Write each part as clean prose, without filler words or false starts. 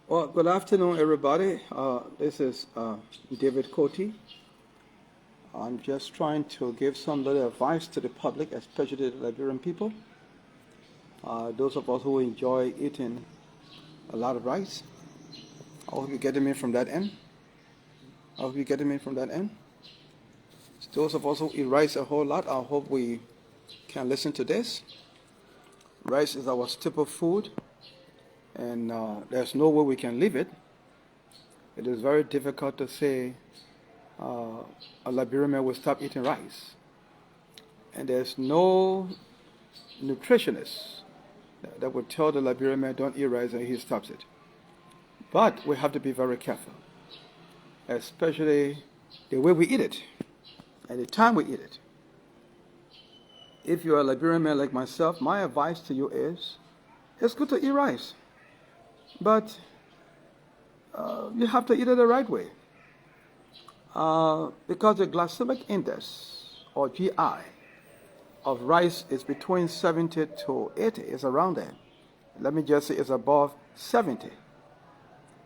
Well, good afternoon, everybody. This is David Kortie. I'm just trying to give some little advice to the public, especially the Liberian people. Those of us who enjoy eating a lot of rice. I hope you're getting me from that end. I hope you're getting me from that end. Those of us who eat rice a whole lot, I hope we can listen to this. Rice is our staple food, and there's no way we can leave it. It is very difficult to say a Liberian man will stop eating rice. And there's no nutritionist that would tell the Liberian man don't eat rice and he stops it. But we have to be very careful, especially the way we eat it and the time we eat it. If you're a Liberian man like myself, my advice to you is it's good to eat rice, but you have to eat it the right way. Because the glycemic index, or GI, of rice is between 70 to 80. It's around there. Let me just say it's above 70.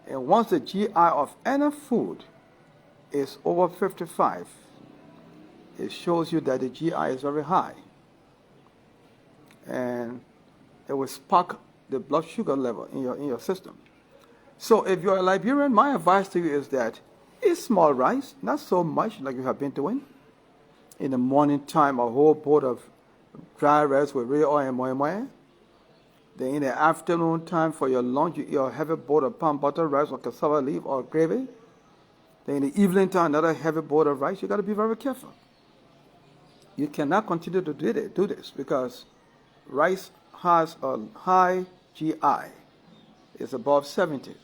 And once the GI of any food is over 55, it shows you that the GI is very high. And it will spark the blood sugar level in your system. So if you're a Liberian, my advice to you is that eat small rice, not so much like you have been doing. In the morning time, a whole bowl of dry rice with real oil and moi. Then in the afternoon time for your lunch, you eat a heavy bowl of palm butter rice or cassava leaf or gravy. Then in the evening time, another heavy bowl of rice. You got to be very careful. You cannot continue to do this because rice has a high GI. It's above 70%.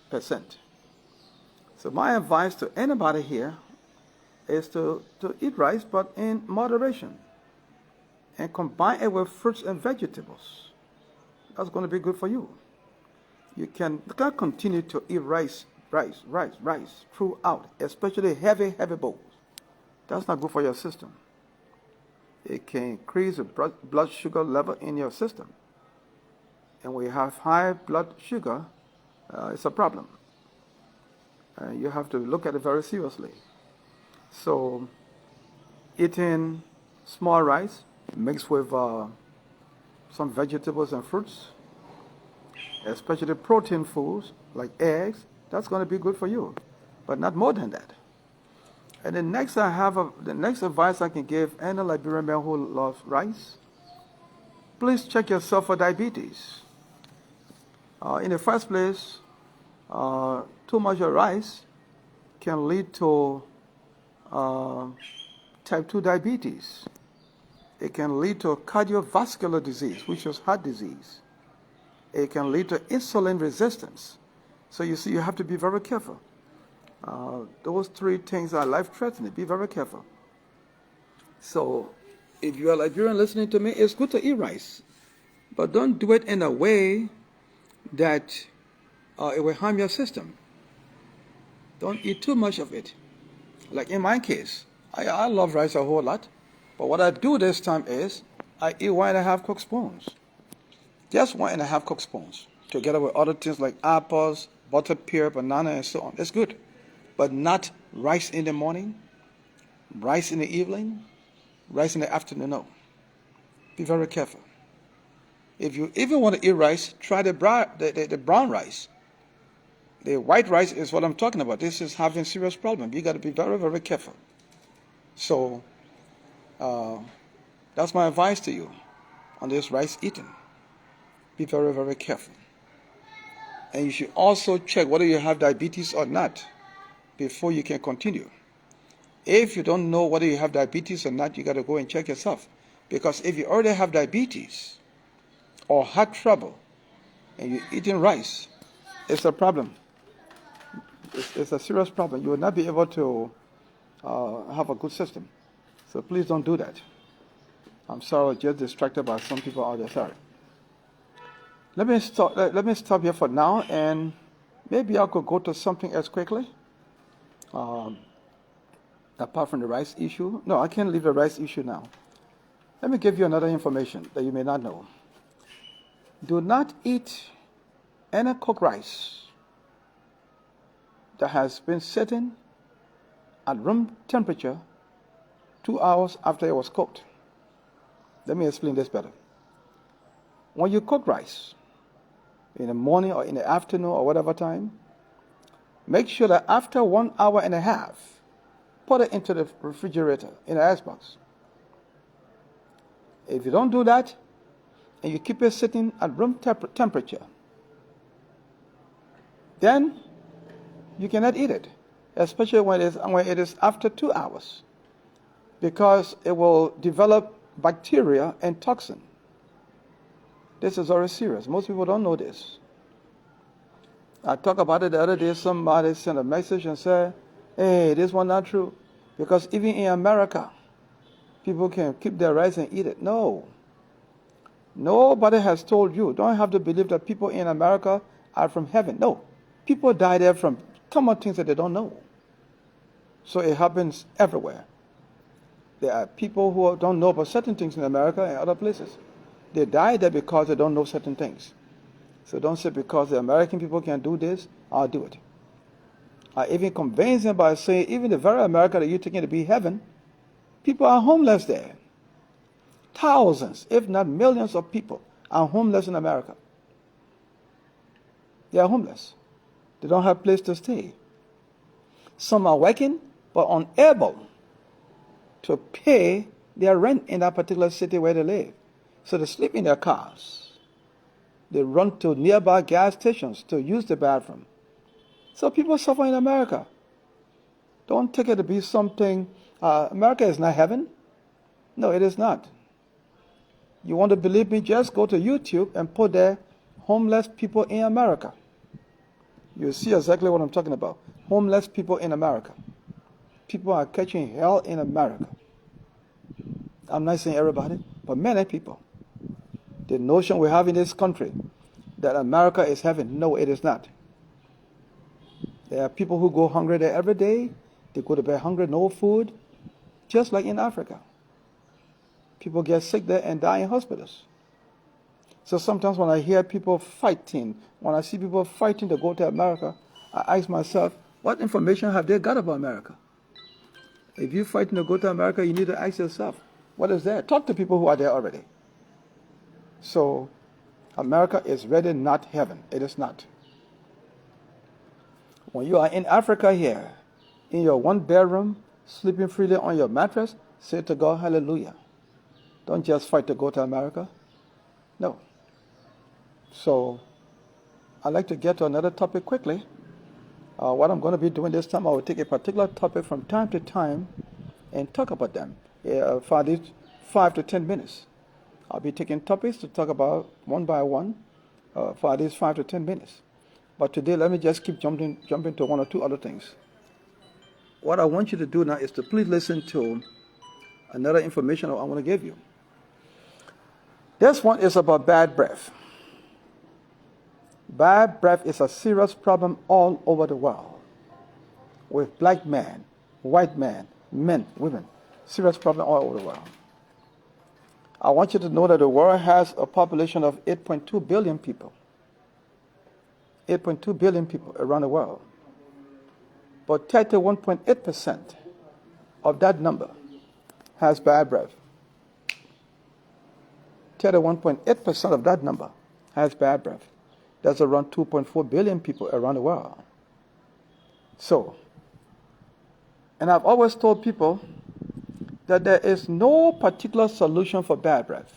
So my advice to anybody here is to eat rice, but in moderation, and combine it with fruits and vegetables. That's going to be good for you. You can't continue to eat rice throughout, especially heavy bowls. That's not good for your system. It can increase the blood sugar level in your system. And when you have high blood sugar, it's a problem. You have to look at it very seriously. So, eating small rice mixed with some vegetables and fruits, especially protein foods like eggs, that's going to be good for you, but not more than that. And the next advice I can give any Liberian man who loves rice, please check yourself for diabetes. In the first place, too much of rice can lead to type 2 diabetes. It can lead to cardiovascular disease, which is heart disease. It can lead to insulin resistance. So you see, you have to be very careful. Those three things are life-threatening. Be very careful. So if you are Liberian listening to me, it's good to eat rice. But don't do it in a way that it will harm your system. Don't eat too much of it. Like in my case, I love rice a whole lot. But what I do this time is I eat 1.5 cooked spoons. Just 1.5 cooked spoons. Together with other things like apples, buttered pear, banana, and so on. It's good. But not rice in the morning, rice in the evening, rice in the afternoon. No. Be very careful. If you even want to eat rice, try the brown rice. The white rice is what I'm talking about. This is having serious problem. You got to be very, very careful. So that's my advice to you on this rice eating. Be very, very careful. And you should also check whether you have diabetes or not before you can continue. If you don't know whether you have diabetes or not, you got to go and check yourself. Because if you already have diabetes or heart trouble and you're eating rice, it's a problem. It's a serious problem. You will not be able to have a good system. So please don't do that. I'm sorry, just distracted by some people out there. Sorry. Let me stop here for now, and maybe I could go to something else quickly. Apart from the rice issue. No, I can't leave the rice issue now. Let me give you another information that you may not know. Do not eat any cooked rice that has been sitting at room temperature 2 hours after it was cooked. Let me explain this better. When you cook rice in the morning or in the afternoon or whatever time, make sure that after 1 hour and a half, put it into the refrigerator in the icebox. If you don't do that, and you keep it sitting at room temperature, then you cannot eat it, especially when it is after 2 hours, because it will develop bacteria and toxin. This is very serious. Most people don't know this. I talked about it the other day. Somebody sent a message and said, hey, this one not true, because even in America, people can keep their rice and eat it. No. Nobody has told you. Don't have to believe that people in America are from heaven. No. People die there from common things that they don't know. So it happens everywhere. There are people who don't know about certain things in America and other places. They die there because they don't know certain things. So don't say because the American people can do this, I'll do it. I even convince them by saying even the very America that you're taking to be heaven, people are homeless there. Thousands, if not millions of people are homeless in America. They are homeless. They don't have a place to stay. Some are working, but unable to pay their rent in that particular city where they live. So they sleep in their cars. They run to nearby gas stations to use the bathroom. So people suffer in America. Don't take it to be something. America is not heaven. No, it is not. You want to believe me? Just go to YouTube and put there homeless people in America. You'll see exactly what I'm talking about. Homeless people in America. People are catching hell in America. I'm not saying everybody, but many people. The notion we have in this country that America is heaven, no, it is not. There are people who go hungry there every day. They go to bed hungry, no food, just like in Africa. People get sick there and die in hospitals. So sometimes when I hear people fighting, when I see people fighting to go to America, I ask myself, what information have they got about America? If you're fighting to go to America, you need to ask yourself, what is there? Talk to people who are there already. So America is really not heaven. It is not. When you are in Africa here, in your one bedroom, sleeping freely on your mattress, say to God, hallelujah. Don't just fight to go to America. No. So I'd like to get to another topic quickly. What I'm going to be doing this time, I will take a particular topic from time to time and talk about them for these 5 to 10 minutes. I'll be taking topics to talk about one by one for these 5 to 10 minutes. But today, let me just keep jumping to one or two other things. What I want you to do now is to please listen to another information I want to give you. This one is about bad breath. Bad breath is a serious problem all over the world. With black men, white men, men, women. Serious problem all over the world. I want you to know that the world has a population of 8.2 billion people. 8.2 billion people around the world. But 31.8% of that number has bad breath. 31.8% of that number has bad breath. That's around 2.4 billion people around the world. So, and I've always told people that there is no particular solution for bad breath.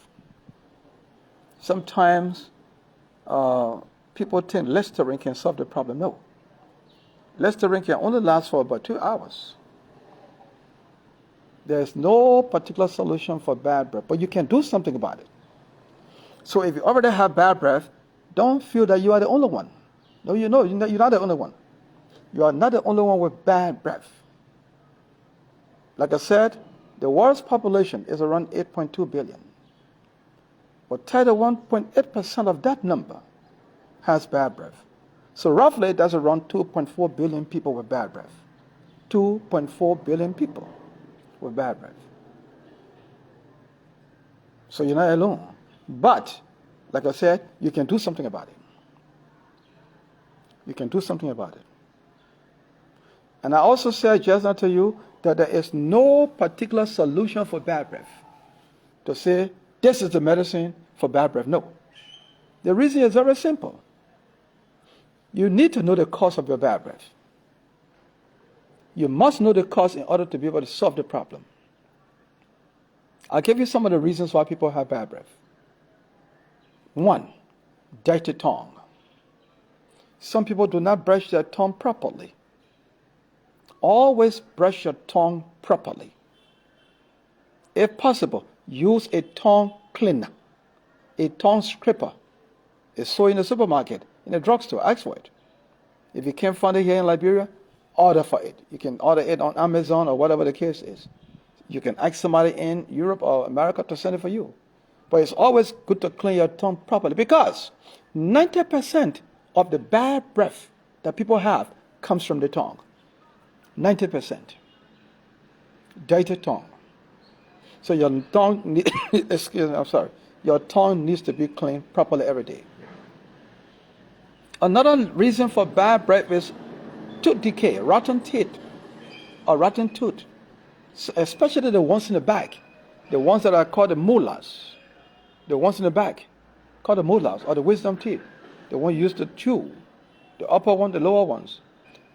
Sometimes people think Listerine can solve the problem. No. Listerine can only last for about 2 hours. There's no particular solution for bad breath, but you can do something about it. So if you already have bad breath, don't feel that you are the only one. No, you're not the only one. You are not the only one with bad breath. Like I said, the world's population is around 8.2 billion. But 31.8% of that number has bad breath. So roughly, that's around 2.4 billion people with bad breath. 2.4 billion people with bad breath. So you're not alone. But, like I said, you can do something about it. You can do something about it. And I also said just now to you that there is no particular solution for bad breath. To say, this is the medicine for bad breath. No. The reason is very simple. You need to know the cause of your bad breath. You must know the cause in order to be able to solve the problem. I'll give you some of the reasons why people have bad breath. 1, dirty tongue. Some people do not brush their tongue properly. Always brush your tongue properly. If possible, use a tongue cleaner, a tongue scraper. It's sold in the supermarket, in the drugstore. Ask for it. If you can't find it here in Liberia, order for it. You can order it on Amazon or whatever the case is. You can ask somebody in Europe or America to send it for you. But it's always good to clean your tongue properly, because 90% of the bad breath that people have comes from the tongue. 90%. Dirty tongue. So your tongue, your tongue needs to be cleaned properly every day. Another reason for bad breath is tooth decay, rotten teeth, or rotten tooth. So especially the ones in the back, the ones that are called the molars. The ones in the back, called the molars, or the wisdom teeth. The one used to chew. The upper one, the lower ones.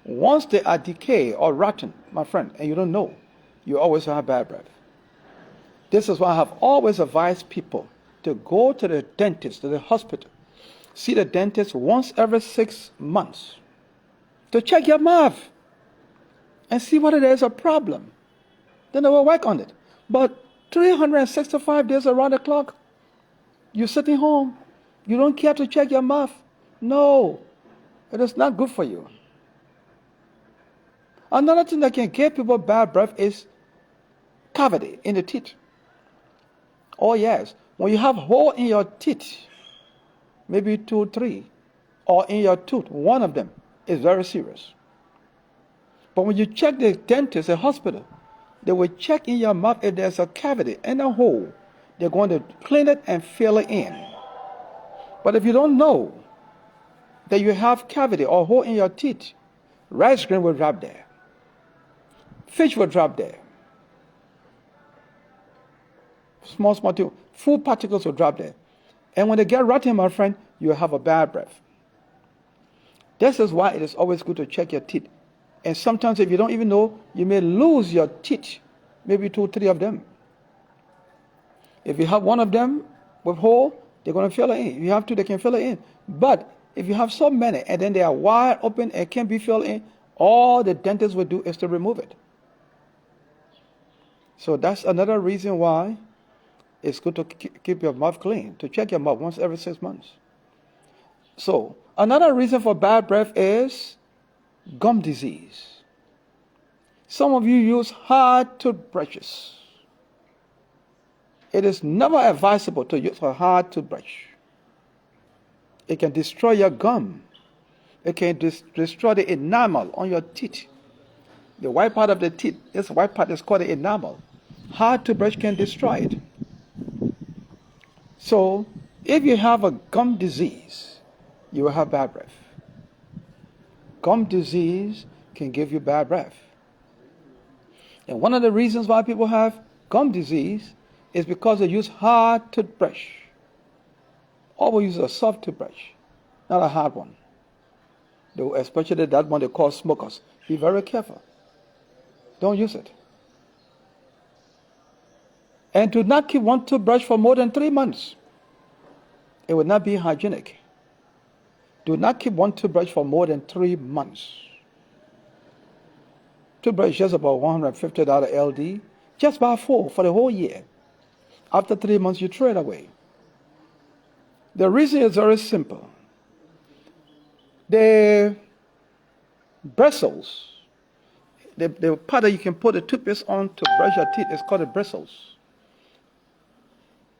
Once they are decayed or rotten, my friend, and you don't know, you always have bad breath. This is why I have always advised people to go to the dentist, to the hospital, see the dentist once every 6 months to check your mouth and see whether there is a problem. Then they will work on it. But 365 days around the clock, you're sitting home. You don't care to check your mouth. No, it is not good for you. Another thing that can give people bad breath is cavity in the teeth. Oh yes, when you have a hole in your teeth, maybe 2, 3, or in your tooth, one of them is very serious. But when you check the dentist, the hospital, they will check in your mouth if there's a cavity and a hole. They're going to clean it and fill it in. But if you don't know that you have cavity or hole in your teeth, rice grain will drop there. Fish will drop there. Small too. Food particles will drop there. And when they get rotten, my friend, you have a bad breath. This is why it is always good to check your teeth. And sometimes if you don't even know, you may lose your teeth, maybe 2, 3 of them. If you have one of them with hole, they're going to fill it in. If you have 2, they can fill it in. But if you have so many and then they are wide open and can't be filled in, all the dentist will do is to remove it. So that's another reason why it's good to keep your mouth clean, to check your mouth once every 6 months. So another reason for bad breath is gum disease. Some of you use hard toothbrushes. It is never advisable to use a hard toothbrush. It can destroy your gum. It can destroy the enamel on your teeth. The white part of the teeth, this white part is called the enamel. Hard toothbrush can destroy it. So, if you have a gum disease, you will have bad breath. Gum disease can give you bad breath. And one of the reasons why people have gum disease is because they use hard toothbrush. Always use a soft toothbrush, not a hard one. Especially that one they call smokers. Be very careful. Don't use it. And do not keep one toothbrush for more than 3 months. It will not be hygienic. Do not keep one toothbrush for more than 3 months. Toothbrush is just about $150 LD. Just buy 4 for the whole year. After 3 months, you throw it away. The reason is very simple. The bristles, the part that you can put the toothpaste on to brush your teeth is called the bristles.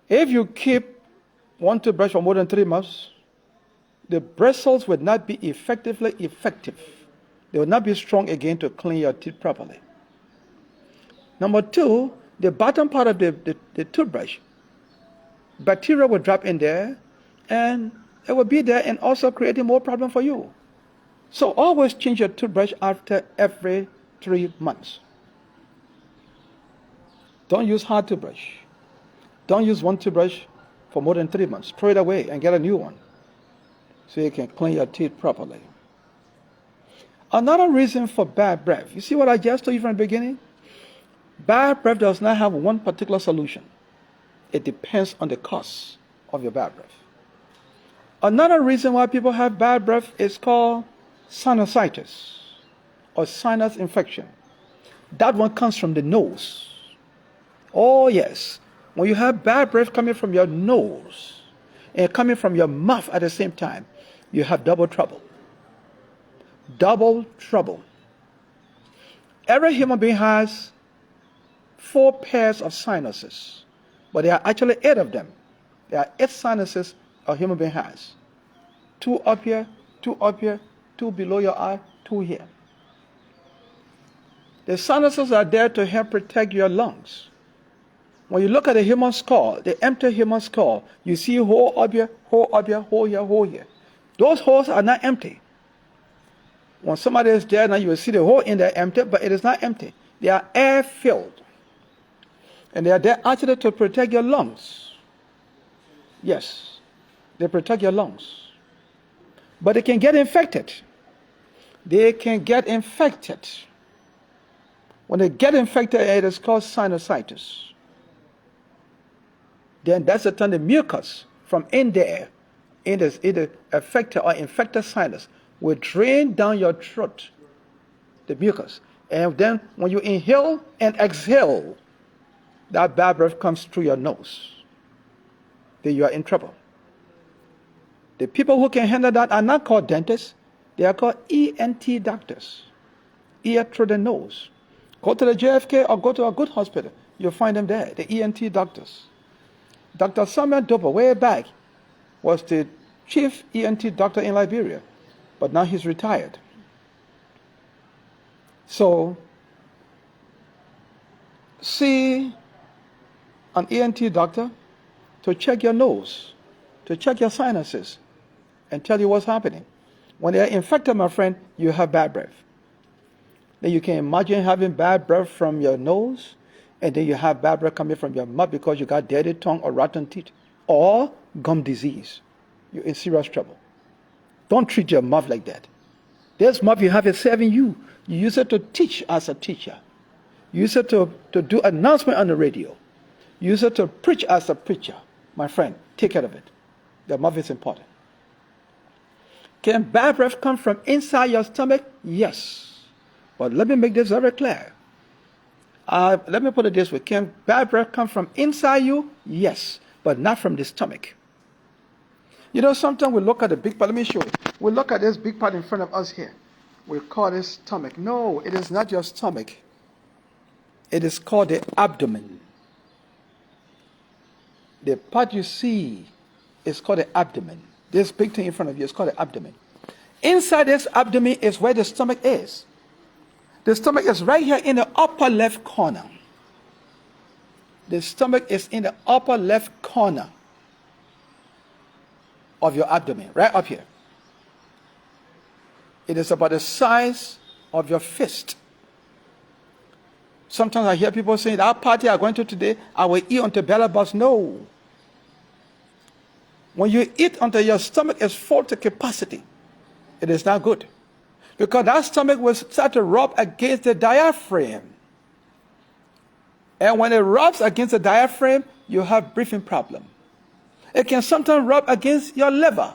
If you keep one toothbrush for more than 3 months, the bristles will not be effective. They will not be strong again to clean your teeth properly. Number 2, the bottom part of the toothbrush, bacteria will drop in there and it will be there and also creating more problem for you. So always change your toothbrush after every 3 months. Don't use hard toothbrush. Don't use one toothbrush for more than 3 months. Throw it away and get a new one so you can clean your teeth properly. Another reason for bad breath. You see what I just told you from the beginning? Bad breath does not have one particular solution. It depends on the cause of your bad breath. Another reason why people have bad breath is called sinusitis or sinus infection. That one comes from the nose. Oh yes, when you have bad breath coming from your nose and coming from your mouth at the same time, you have double trouble. Double trouble. Every human being has 4 pairs of sinuses, but there are actually 8 of them. There are 8 sinuses a human being has. 2 up here, 2 up here, 2 below your eye, 2 here. The sinuses are there to help protect your lungs. When you look at the human skull, the empty human skull, you see hole up here, hole up here, hole here, hole here. Those holes are not empty. When somebody is dead, now you will see the hole in there empty, but it is not empty. They are air-filled. And they are there actually to protect your lungs. Yes, they protect your lungs. But they can get infected. They can get infected. When they get infected, it is called sinusitis. Then that's the time the mucus from in there, in the affected or infected sinus, will drain down your throat, the mucus. And then when you inhale and exhale, that bad breath comes through your nose. Then you are in trouble. The people who can handle that are not called dentists. They are called ENT doctors. Ear, through the nose. Go to the JFK or go to a good hospital. You'll find them there, the ENT doctors. Dr. Samuel Doper, way back, was the chief ENT doctor in Liberia, but now he's retired. So, see an ENT doctor to check your nose, to check your sinuses, and tell you what's happening. When they're infected, my friend, you have bad breath. Then you can imagine having bad breath from your nose, and then you have bad breath coming from your mouth because you got dirty tongue or rotten teeth, or gum disease. You're in serious trouble. Don't treat your mouth like that. This mouth you have is serving you. You use it to teach as a teacher. Use it to do announcement on the radio. Use it to preach as a preacher. My friend, take care of it. The mouth is important. Can bad breath come from inside your stomach? Yes. But let me make this very clear. Let me put it this way. Can bad breath come from inside you? Yes. But not from the stomach. You know, sometimes we look at the big part. Let me show you. We look at this big part in front of us here. We call this stomach. No, it is not your stomach. It is called the abdomen. The part you see is called the abdomen. This big thing in front of you is called the abdomen. Inside this abdomen is where the stomach is. The stomach is right here in the upper left corner. The stomach is in the upper left corner of your abdomen, right up here. It is about the size of your fist. Sometimes I hear people saying, that party I'm going to today, I will eat until belly burst. No. When you eat until your stomach is full to capacity, it is not good. Because that stomach will start to rub against the diaphragm. And when it rubs against the diaphragm, you have breathing problem. It can sometimes rub against your liver.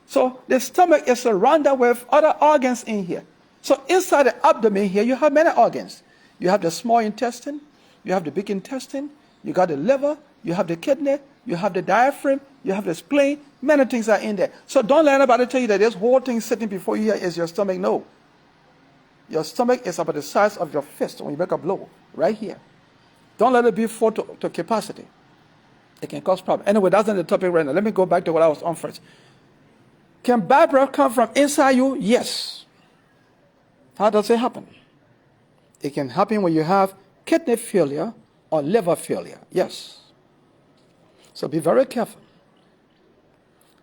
So the stomach is surrounded with other organs in here. So inside the abdomen here, you have many organs. You have the small intestine, you have the big intestine, you got the liver, you have the kidney, you have the diaphragm, you have the spleen. Many things are in there. So don't let anybody tell you that this whole thing sitting before you here is your stomach. No. Your stomach is about the size of your fist when you make a blow, right here. Don't let it be full to capacity. It can cause problems. Anyway, that's not the topic right now. Let me go back to what I was on first. Can bad breath come from inside you? Yes. How does it happen? It can happen when you have kidney failure or liver failure. Yes. So be very careful.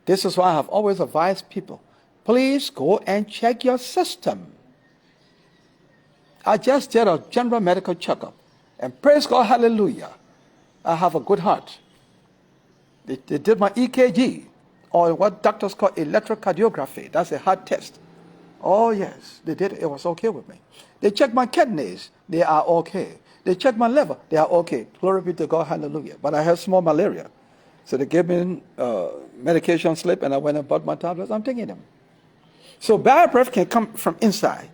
This is why I have always advised people, please go and check your system. I just did a general medical checkup. And praise God, hallelujah, I have a good heart. They did my EKG, or what doctors call electrocardiography. That's a heart test. Oh, yes, they did it. It was okay with me. They checked my kidneys. They are okay. They checked my liver. They are okay. Glory be to God, hallelujah. But I have small malaria. So they gave me medication slip, and I went and bought my tablets. I'm taking them. So bad breath can come from inside,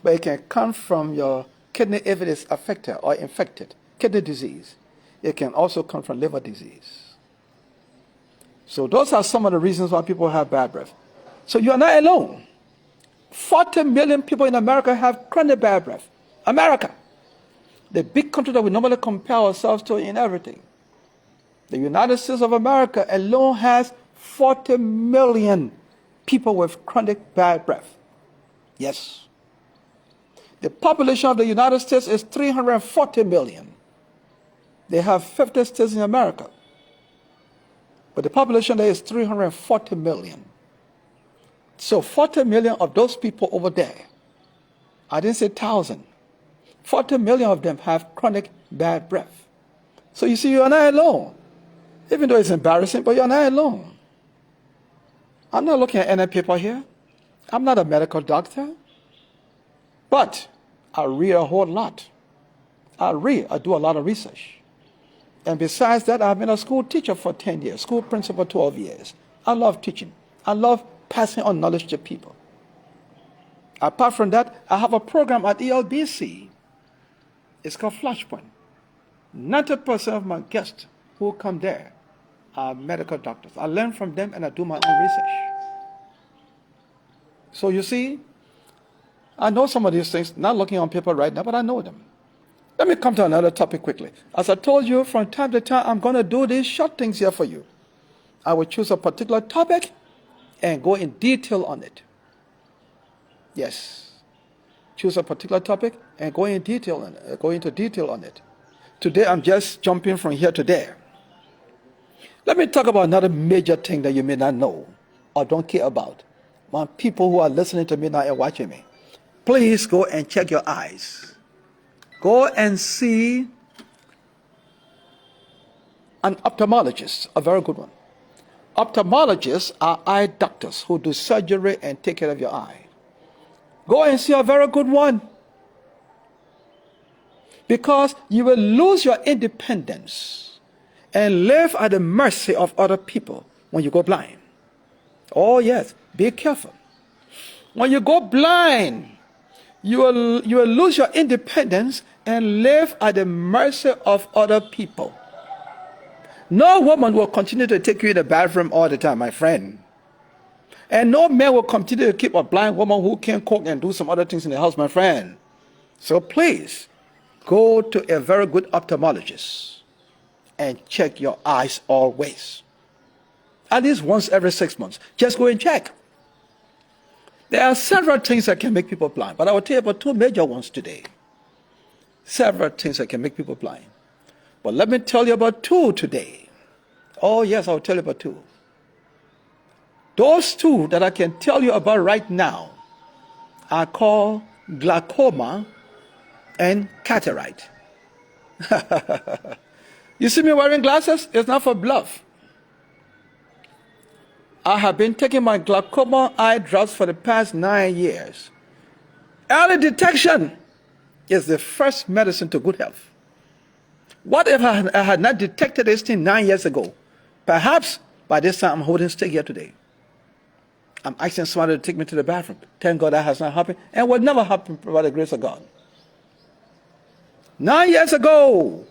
but it can come from your kidney if it is affected or infected, kidney disease. It can also come from liver disease. So those are some of the reasons why people have bad breath. So you are not alone. 40 million people in America have chronic bad breath. America, the big country that we normally compare ourselves to in everything. The United States of America alone has 40 million people with chronic bad breath. Yes. The population of the United States is 340 million. They have 50 states in America. But the population there is 340 million. So 40 million of those people over there, I didn't say 1,000, 40 million of them have chronic bad breath. So you see, you are not alone. Even though it's embarrassing, but you're not alone. I'm not looking at any paper here. I'm not a medical doctor. But I read a whole lot. I do a lot of research. And besides that, I've been a school teacher for 10 years, school principal 12 years. I love teaching. I love passing on knowledge to people. Apart from that, I have a program at ELBC. It's called Flashpoint. 90% of my guests who come there are medical doctors. I learn from them and I do my own research. So you see, I know some of these things, not looking on paper right now, but I know them. Let me come to another topic quickly. As I told you, from time to time, I'm going to do these short things here for you. I will choose a particular topic and go in detail on it. Yes. Choose a particular topic and go into detail on it. Today, I'm just jumping from here to there. Let me talk about another major thing that you may not know or don't care about. My people who are listening to me now and watching me, please go and check your eyes. Go and see an ophthalmologist, a very good one. Ophthalmologists are eye doctors who do surgery and take care of your eye. Go and see a very good one. Because you will lose your independence and live at the mercy of other people when you go blind. Oh yes, be careful. When you go blind, you will lose your independence and live at the mercy of other people. No woman will continue to take you in the bathroom all the time, my friend. And no man will continue to keep a blind woman who can cook and do some other things in the house, my friend. So please, go to a very good ophthalmologist and check your eyes always. At least once every 6 months. Just go and check. There are several things that can make people blind, but I will tell you about two major ones today. Several things that can make people blind. But let me tell you about two today. Oh yes, I'll tell you about two. Those two that I can tell you about right now are called glaucoma and cataract. You see me wearing glasses? It's not for bluff. I have been taking my glaucoma eye drops for the past 9 years. Early detection is the first medicine to good health. What if I had not detected this thing 9 years ago? Perhaps by this time I'm holding stick here today. I'm asking somebody to take me to the bathroom. Thank God that has not happened and will never happen by the grace of God. 9 years ago,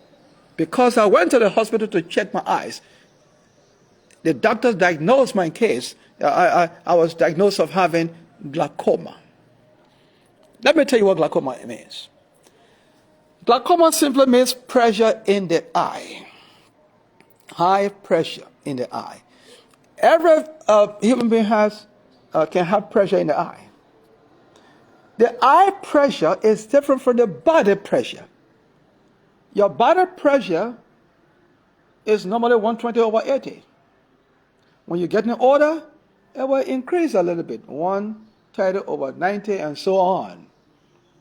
because I went to the hospital to check my eyes, the doctors diagnosed my case. I was diagnosed of having glaucoma. Let me tell you what glaucoma means. Glaucoma simply means pressure in the eye. High pressure in the eye. Every human being can have pressure in the eye. The eye pressure is different from the body pressure. Your body pressure is normally 120/80. When you're getting older, it will increase a little bit, 130/90 and so on.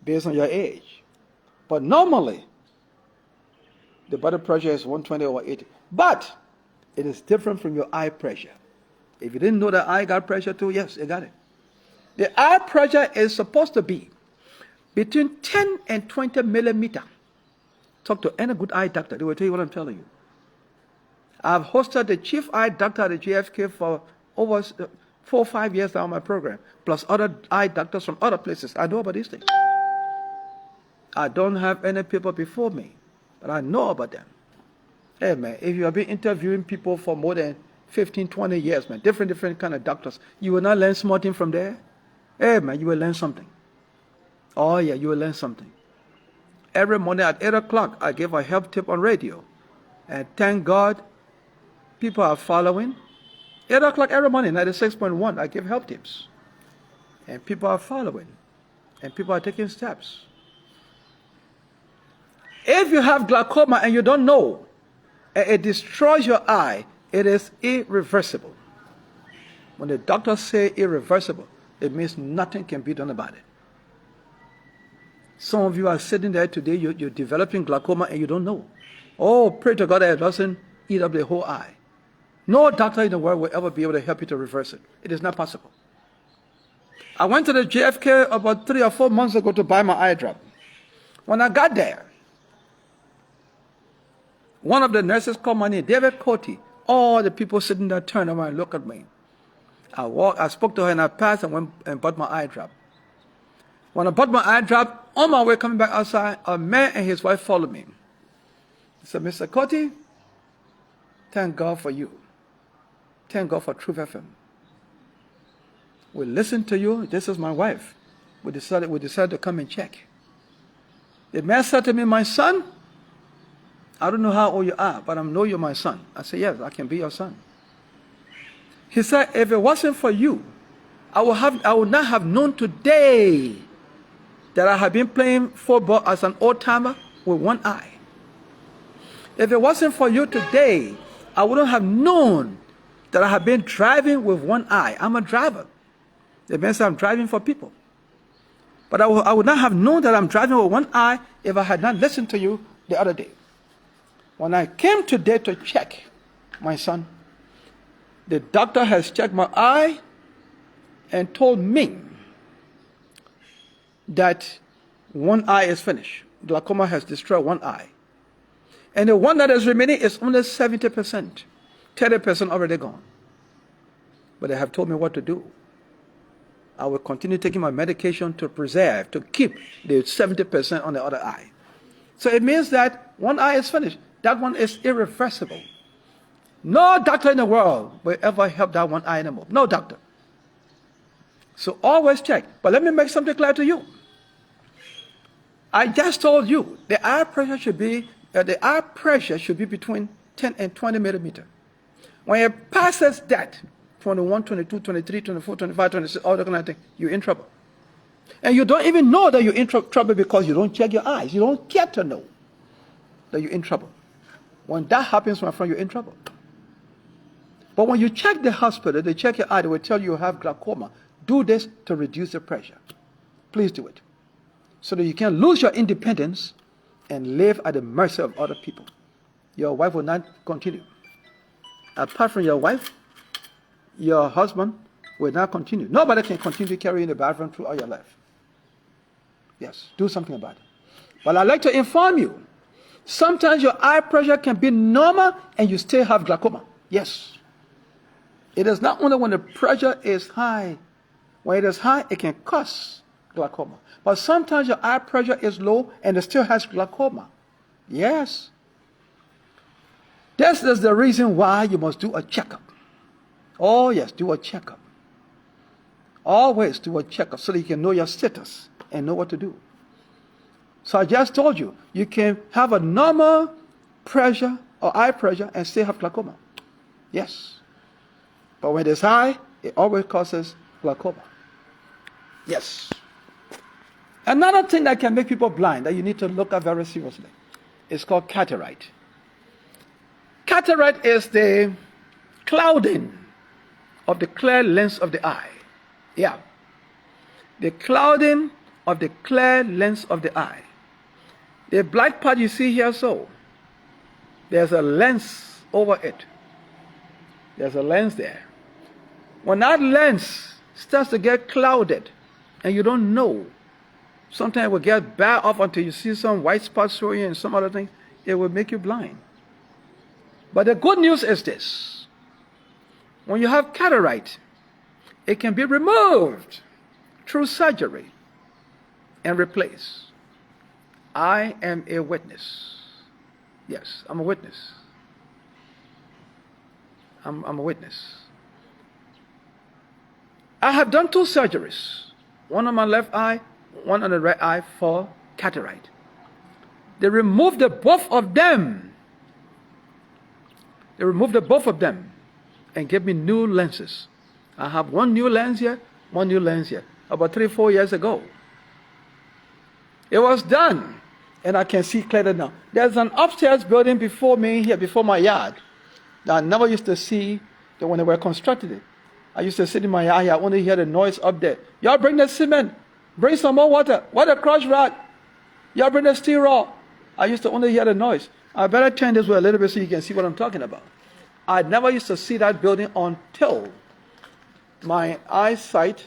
based on your age. But normally, the blood pressure is 120 over 80. But it is different from your eye pressure. If you didn't know that eye got pressure too, yes, you got it. The eye pressure is supposed to be between 10 and 20 millimeter. Talk to any good eye doctor. They will tell you what I'm telling you. I've hosted the chief eye doctor at the JFK for over 4 or 5 years now on my program, plus other eye doctors from other places. I know about these things. I don't have any people before me, but I know about them. Hey, man, if you have been interviewing people for more than 15, 20 years, man, different kind of doctors, you will not learn something from there? Hey, man, you will learn something. Oh, yeah, you will learn something. Every morning at 8 o'clock, I give a health tip on radio. And thank God, people are following. 8 o'clock every morning, 96.1, I give health tips. And people are following. And people are taking steps. If you have glaucoma and you don't know, and it destroys your eye, it is irreversible. When the doctors say irreversible, it means nothing can be done about it. Some of you are sitting there today, you're developing glaucoma and you don't know. Oh, pray to God that it doesn't eat up the whole eye. No doctor in the world will ever be able to help you to reverse it. It is not possible. I went to the JFK about 3 or 4 months ago to buy my eye drop. When I got there, one of the nurses called my name, David Kortie. All the people sitting there turned around and looked at me. I spoke to her and I passed and went and bought my eye drop. When I bought my eye drop, on my way coming back outside, a man and his wife followed me. He said, Mr. Kortie, thank God for you. Thank God for Truth FM. We listened to you. This is my wife. We decided to come and check. The man said to me, my son, I don't know how old you are, but I know you're my son. I said, yes, I can be your son. He said, if it wasn't for you, I would not have known today that I have been playing football as an old-timer with one eye. If it wasn't for you today, I wouldn't have known that I have been driving with one eye. I'm a driver. It means I'm driving for people. But I would not have known that I'm driving with one eye if I had not listened to you the other day. When I came today to check my son, the doctor has checked my eye and told me that one eye is finished. Glaucoma has destroyed one eye. And the one that is remaining is only 70%. 30% already gone. But they have told me what to do. I will continue taking my medication to preserve, to keep the 70% on the other eye. So it means that one eye is finished. That one is irreversible. No doctor in the world will ever help that one eye anymore. No doctor. So always check. But let me make something clear to you. I just told you the eye pressure should be between 10 and 20 millimeter. When it passes that, 21, 22, 23, 24, 25, 26, all that kind of thing, you're in trouble. And you don't even know that you're in trouble because you don't check your eyes. You don't get to know that you're in trouble. When that happens, my friend, you're in trouble. But when you check the hospital, they check your eye, they will tell you have glaucoma. Do this to reduce the pressure. Please do it. So that you can lose your independence and live at the mercy of other people. Your wife will not continue. Apart from your wife, your husband will not continue. Nobody can continue carrying the bathroom through all your life. Yes, do something about it. But I'd like to inform you, sometimes your eye pressure can be normal and you still have glaucoma. Yes. It is not only when the pressure is high. When it is high, it can cause glaucoma. But sometimes your eye pressure is low and it still has glaucoma. Yes. This is the reason why you must do a checkup. Oh yes, do a checkup. Always do a checkup so that you can know your status and know what to do. So I just told you, you can have a normal pressure or eye pressure and still have glaucoma. Yes. But when it's high, it always causes glaucoma. Yes. Another thing that can make people blind that you need to look at very seriously is called cataract. Cataract is the clouding of the clear lens of the eye. Yeah. The clouding of the clear lens of the eye. The black part you see here, so there's a lens over it. There's a lens there. When that lens starts to get clouded and you don't know, sometimes it will get bad off until you see some white spots showing and some other things, it will make you blind. But the good news is this: when you have cataract, it can be removed through surgery and replaced. I am a witness. Yes, I'm a witness. I'm a witness. I have done 2 surgeries, one on my left eye, one on the right eye for cataract. They removed the both of them. They removed the both of them and gave me new lenses. I have one new lens here, one new lens here, about 3-4 years ago. It was done, and I can see clearly now. There's an upstairs building before me here, before my yard, that I never used to see that when they were constructing it. I used to sit in my yard here, I only hear the noise up there. Y'all bring the cement, bring some more water, what a crush rod. Y'all bring the steel rod. I used to only hear the noise. I better turn this way a little bit so you can see what I'm talking about. I never used to see that building until my eyesight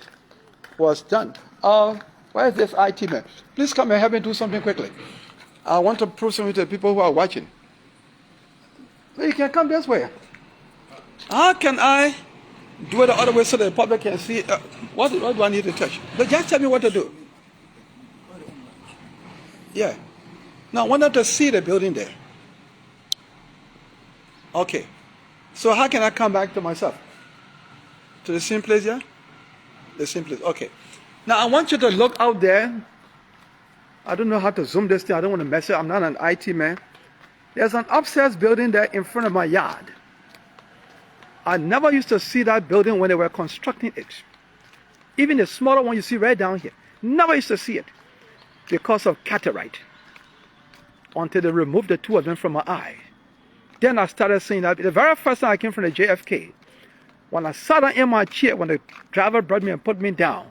was done. Where is this IT man? Please come and help me do something quickly. I want to prove something to the people who are watching. So you can come this way. How can I do it the other way so the public can see? What do I need to touch? But just tell me what to do. Yeah. Now I want them to see the building there. Okay. So how can I come back to myself? To the same place, yeah? The same place. Okay. Now I want you to look out there. I don't know how to zoom this thing. I don't want to mess it up. I'm not an IT man. There's an upstairs building there in front of my yard. I never used to see that building when they were constructing it. Even the smaller one you see right down here. Never used to see it because of cataract. Until they removed the 2 of them from my eye. Then I started seeing that. The very first time I came from the JFK, when I sat down in my chair, when the driver brought me and put me down,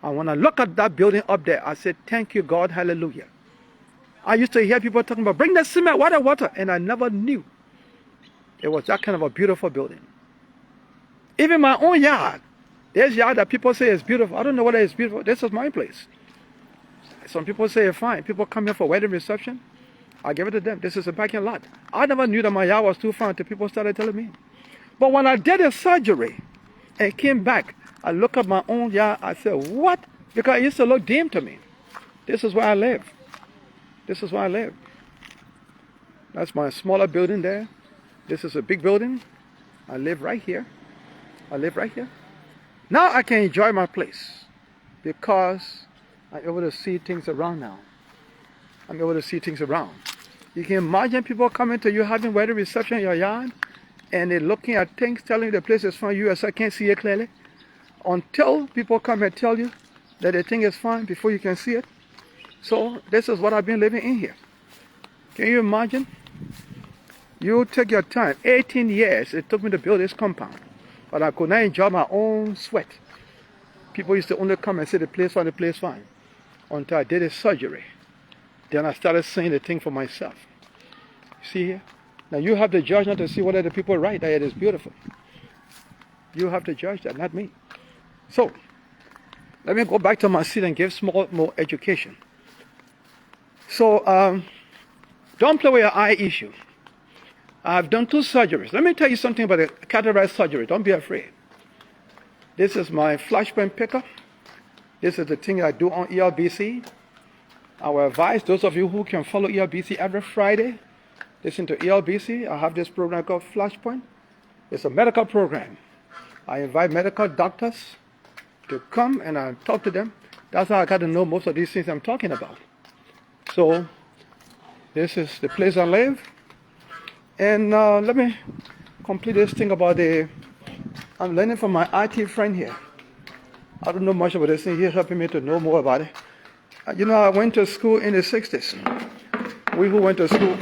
and when I look at that building up there, I said, thank you, God, hallelujah. I used to hear people talking about, bring the cement, water, and I never knew it was that kind of a beautiful building. Even my own yard, there's yard that people say is beautiful. I don't know whether it's beautiful. This is my place. Some people say it's fine. People come here for wedding reception. I give it to them. This is a parking lot. I never knew that my yard was too fine until people started telling me. But when I did a surgery and came back, I looked at my own yard. I said, what? Because it used to look dim to me. This is where I live. This is where I live. That's my smaller building there. This is a big building. I live right here. I live right here. Now I can enjoy my place because I'm able to see things around now. I'm able to see things around. You can imagine people coming to you having wedding reception in your yard and they're looking at things, telling you the place is fine. You as I can't see it clearly. Until people come and tell you that the thing is fine before you can see it. So this is what I've been living in here. Can you imagine? You take your time. 18 years it took me to build this compound. But I could not enjoy my own sweat. People used to only come and say the place fine. Until I did a surgery. Then I started seeing the thing for myself. See here? Now you have the judgment to see whether the people are right, that it is beautiful. You have to judge that, not me. So, let me go back to my seat and give more education. So, don't play with your eye issue. I've done 2 surgeries. Let me tell you something about the cataract surgery. Don't be afraid. This is my flashpoint picker. This is the thing I do on ELBC. I will advise those of you who can follow ELBC every Friday. Listen to ELBC. I have this program called Flashpoint. It's a medical program. I invite medical doctors to come and I talk to them. That's how I got to know most of these things I'm talking about. So, this is the place I live. And let me complete this thing about I'm learning from my IT friend here. I don't know much about this thing. He's helping me to know more about it. You know, I went to school in the 60s. We who went to school,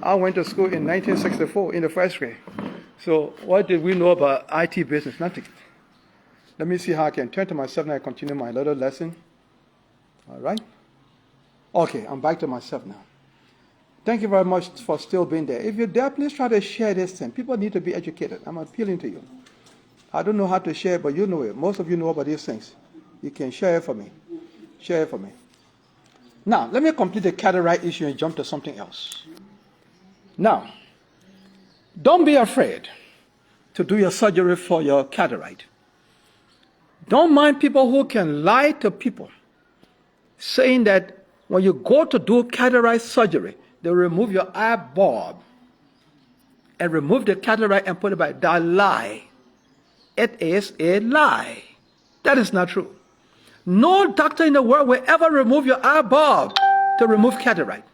I went to school in 1964 in the 1st grade. So what did we know about IT business? Nothing. Let me see how I can turn to myself and I continue my little lesson. All right? Okay, I'm back to myself now. Thank you very much for still being there. If you're there, please try to share this thing. People need to be educated. I'm appealing to you. I don't know how to share, but you know it. Most of you know about these things. You can share it for me. Share it for me. Now, let me complete the cataract issue and jump to something else. Now, don't be afraid to do your surgery for your cataract. Don't mind people who can lie to people, saying that when you go to do cataract surgery, they'll remove your eye bulb and remove the cataract and put it back. That lie. It is a lie. That is not true. No doctor in the world will ever remove your eye bulb to remove cataract.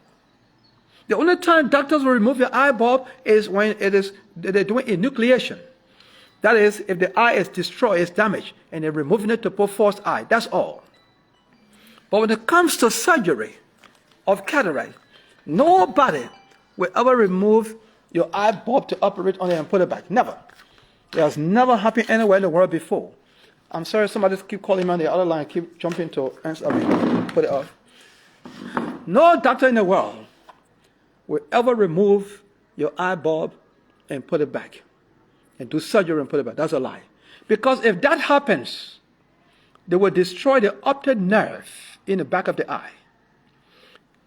The only time doctors will remove your eye bulb is when they're doing enucleation. That is, if the eye is destroyed, it's damaged, and they're removing it to put false eye. That's all. But when it comes to surgery of cataract, nobody will ever remove your eye bulb to operate on it and put it back. Never. It has never happened anywhere in the world before. I'm sorry, somebody keep calling me on the other line, keep jumping to answer me, put it off. No doctor in the world will ever remove your eye bulb and put it back, and do surgery and put it back. That's a lie. Because if that happens, they will destroy the optic nerve in the back of the eye.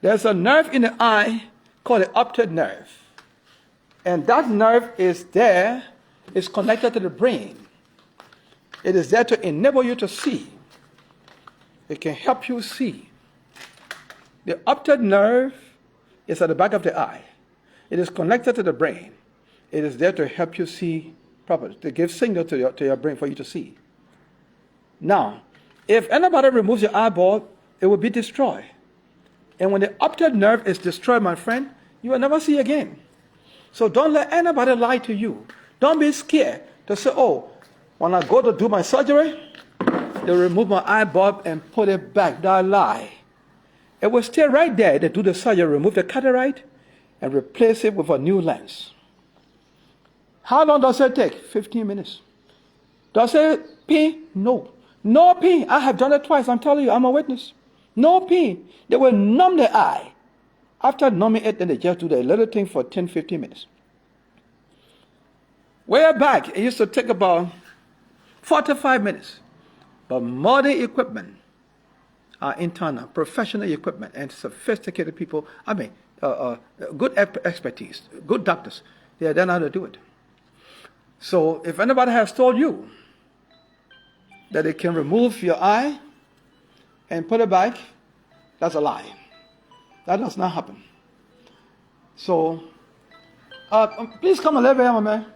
There's a nerve in the eye called the optic nerve. And that nerve is there, is connected to the brain. It is there to enable you to see. It can help you see. The optic nerve is at the back of the eye. It is connected to the brain. It is there to help you see properly, to give signal to your brain for you to see. Now, if anybody removes your eyeball, it will be destroyed. And when the optic nerve is destroyed, my friend, you will never see again. So don't let anybody lie to you. Don't be scared to say, oh, when I go to do my surgery, they remove my eye bulb and put it back. That lie. It will stay right there. They do the surgery, remove the cataract, and replace it with a new lens. How long does it take? 15 minutes. Does it pain? No. No pain. I have done it twice. I'm telling you, I'm a witness. No pain. They will numb the eye. After numbing it, then they just do the little thing for 10, 15 minutes. Way back, it used to take about 45 minutes. But modern equipment are internal, professional equipment, and sophisticated people, good expertise, good doctors, they know how to do it. So if anybody has told you that they can remove your eye and put it back, that's a lie. That does not happen. So, please come a little bit, my man.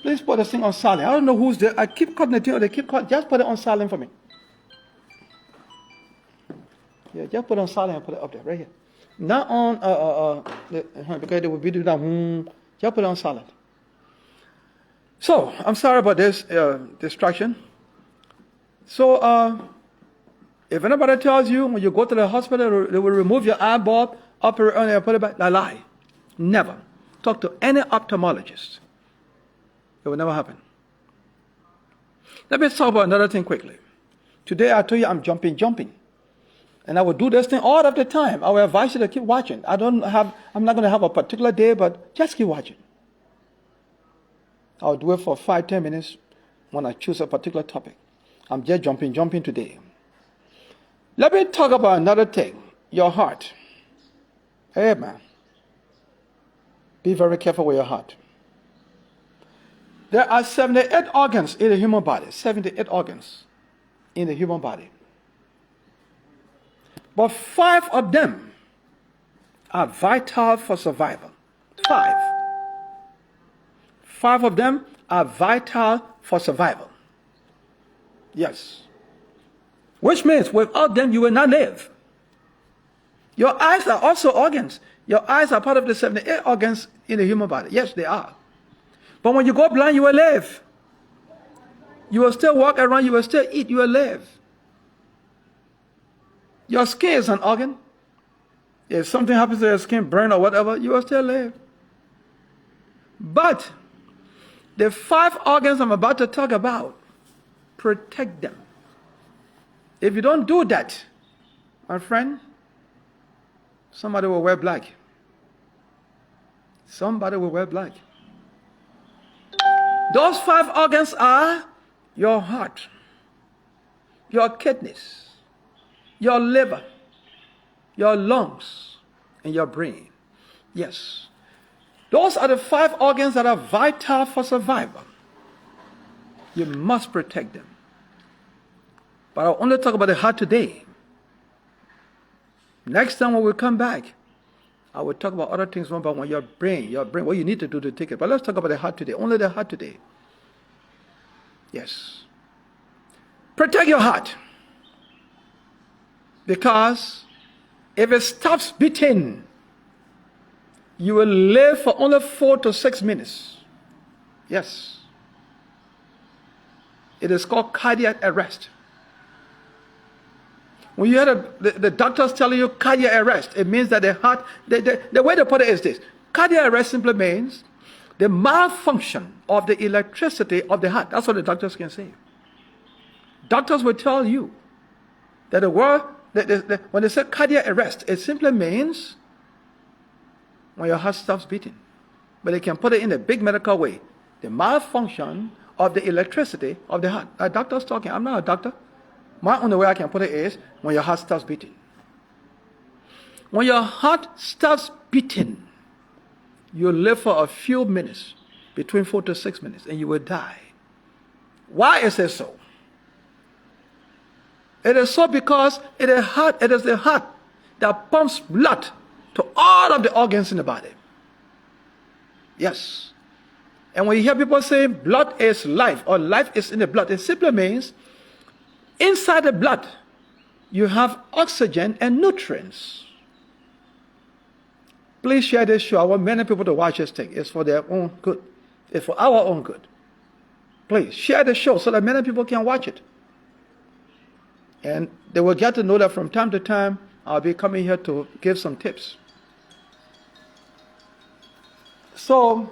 Please put this thing on silent. I don't know who's there. I keep cutting the thing, or they keep cutting. Just put it on silent for me. Yeah, just put it on silent and put it up there, right here. Not on, because they will be doing that. Just put it on silent. So, I'm sorry about this distraction. So, if anybody tells you when you go to the hospital, they will remove your eye bulb, operate on it, and put it back, I lie. Never. Talk to any ophthalmologist. It will never happen. Let me talk about another thing quickly. Today I told you I'm jumping. And I will do this thing all of the time. I will advise you to keep watching. I'm not going to have a particular day, but just keep watching. I'll do it for 5-10 minutes when I choose a particular topic. I'm just jumping today. Let me talk about another thing, your heart. Hey man, be very careful with your heart. There are 78 organs in the human body, 78 organs in the human body. But 5 of them are vital for survival. 5. 5 of them are vital for survival. Yes. Which means without them you will not live. Your eyes are also organs. Your eyes are part of the 78 organs in the human body. Yes, they are. But when you go blind, you will live. You will still walk around, you will still eat, you will live. Your skin is an organ. If something happens to your skin, burn or whatever, you will still live. But the 5 organs I'm about to talk about, protect them. If you don't do that, my friend, somebody will wear black. Somebody will wear black. Those 5 organs are your heart, your kidneys, your liver, your lungs, and your brain. Yes. Those are the 5 organs that are vital for survival. You must protect them. But I'll only talk about the heart today. Next time when we come back, I will talk about other things, one by one. Your brain, what you need to do to take it. But let's talk about the heart today. Only the heart today. Yes. Protect your heart. Because if it stops beating, you will live for only 4 to 6 minutes. Yes. It is called cardiac arrest. When you hear the doctors telling you cardiac arrest, it means that the heart, the way they put it is this. Cardiac arrest simply means the malfunction of the electricity of the heart. That's what the doctors can say. Doctors will tell you that the word, when they say cardiac arrest, it simply means when your heart stops beating. But they can put it in a big medical way. The malfunction of the electricity of the heart. A doctor's talking. I'm not a doctor. My only way I can put it is when your heart stops beating. When your heart stops beating, you live for a few minutes, between 4 to 6 minutes, and you will die. Why is it so? It is so because it is the heart that pumps blood to all of the organs in the body. Yes. And when you hear people say blood is life or life is in the blood, it simply means inside the blood you have oxygen and nutrients. Please share this show. I want many people to watch this thing. It's for their own good. It's for our own good. Please share the show so that many people can watch it. And they will get to know that from time to time I'll be coming here to give some tips. So,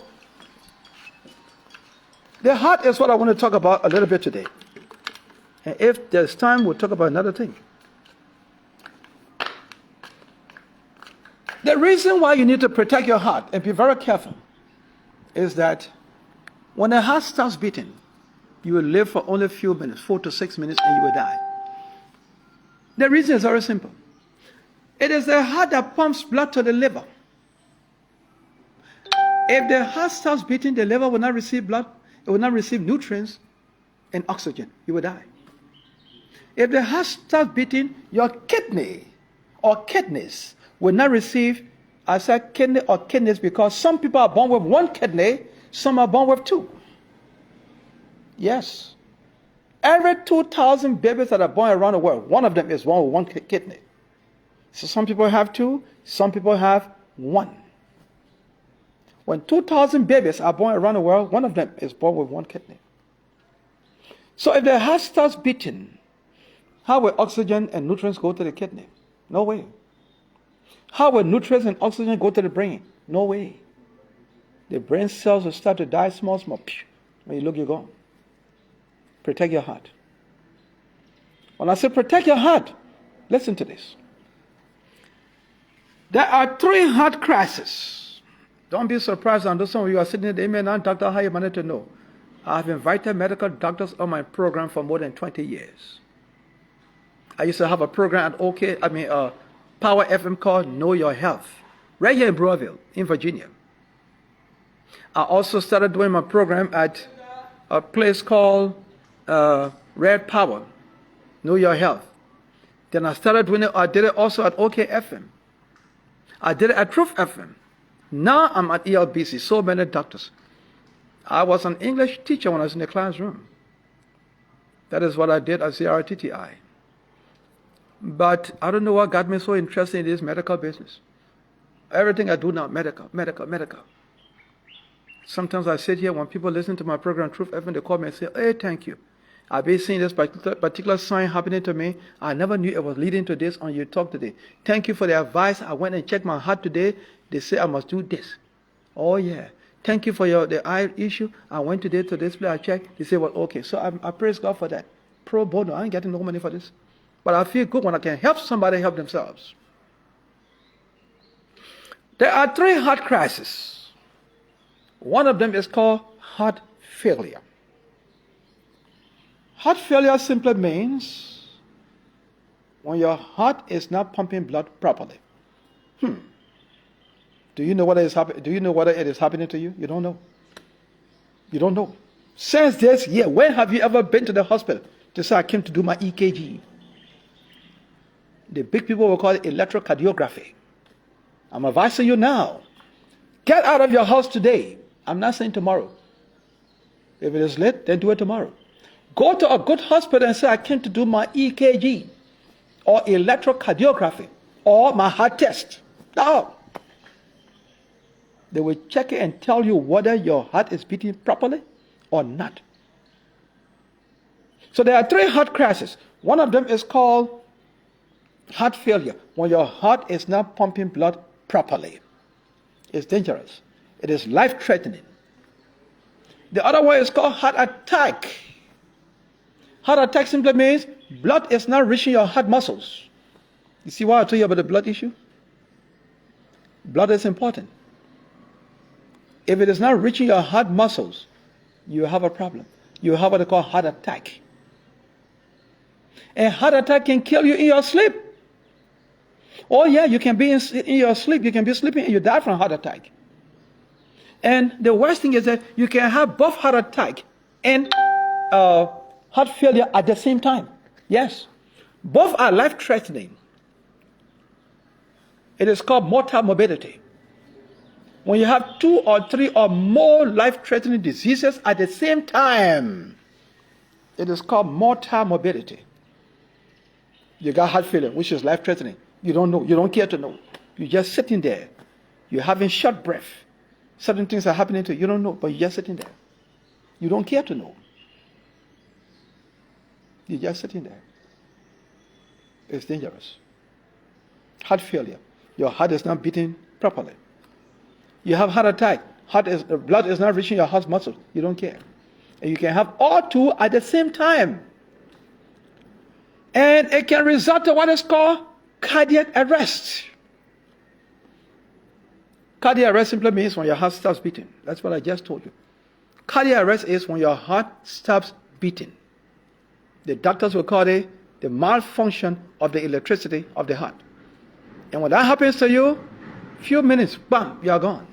the heart is what I want to talk about a little bit today. And if there's time, we'll talk about another thing. The reason why you need to protect your heart and be very careful is that when the heart starts beating, you will live for only a few minutes, 4 to 6 minutes, and you will die. The reason is very simple. It is the heart that pumps blood to the liver. If the heart starts beating, the liver will not receive blood, it will not receive nutrients and oxygen. You will die. If the heart starts beating, your kidney or kidneys will not receive, I said kidney or kidneys because some people are born with 1 kidney, some are born with 2. Yes. Every 2,000 babies that are born around the world, one of them is born with 1 kidney. So some people have 2, some people have 1. When 2,000 babies are born around the world, one of them is born with 1 kidney. So if the heart starts beating, how will oxygen and nutrients go to the kidney? No way. How will nutrients and oxygen go to the brain? No way. The brain cells will start to die small. When you look, you're gone. Protect your heart. When I say protect your heart, listen to this. There are 3 heart crises. Don't be surprised. I know some of you are sitting there, amen, Dr. How you managed to know? I've invited medical doctors on my program for more than 20 years. I used to have a program at Power FM called Know Your Health, right here in Brownsville, in Virginia. I also started doing my program at a place called Red Power, Know Your Health. Then I started doing it, I did it also at OK FM. I did it at Truth FM. Now I'm at ELBC, so many doctors. I was an English teacher when I was in the classroom. That is what I did at CRTTI. But I don't know what got me so interested in this medical business. Everything I do now, medical. Sometimes I sit here when people listen to my program, Truth FM, they call me and say, hey, thank you. I've been seeing this particular sign happening to me. I never knew it was leading to this on your talk today. Thank you for the advice. I went and checked my heart today. They say I must do this. Oh, yeah. Thank you for the eye issue. I went today to this place, I checked. They say, well, okay. So I praise God for that. Pro bono. I ain't getting no money for this. But I feel good when I can help somebody help themselves. There are 3 heart crises. One of them is called heart failure. Heart failure simply means when your heart is not pumping blood properly. Do you know whether it is happening to you? You don't know. You don't know. Since this year, when have you ever been to the hospital to say I came to do my EKG? The big people will call it electrocardiography. I'm advising you now. Get out of your house today. I'm not saying tomorrow. If it is late, then do it tomorrow. Go to a good hospital and say I came to do my EKG or electrocardiography or my heart test. Now, they will check it and tell you whether your heart is beating properly or not. So there are 3 heart crises. One of them is called heart failure, when your heart is not pumping blood properly. It's dangerous. It is life-threatening. The other one is called heart attack. Heart attack simply means blood is not reaching your heart muscles. You see why I told you about the blood issue? Blood is important. If it is not reaching your heart muscles, you have a problem. You have what they call heart attack. And heart attack can kill you in your sleep. Oh yeah, you can be in your sleep. You can be sleeping and you die from heart attack. And the worst thing is that you can have both heart attack and heart failure at the same time. Yes. Both are life-threatening. It is called mortal morbidity. When you have 2 or 3 or more life-threatening diseases at the same time, it is called mortal morbidity. You got heart failure, which is life-threatening. You don't know. You don't care to know. You're just sitting there. You're having short breath. Certain things are happening to you. You don't know, but you're just sitting there. You don't care to know. You're just sitting there. It's dangerous. Heart failure. Your heart is not beating properly. You have heart attack. Blood is not reaching your heart muscle. You don't care. And you can have all 2 at the same time. And it can result in what is called cardiac arrest. Cardiac arrest simply means when your heart stops beating. That's what I just told you. Cardiac arrest is when your heart stops beating. The doctors will call it the malfunction of the electricity of the heart. And when that happens to you, few minutes, bam, you're gone.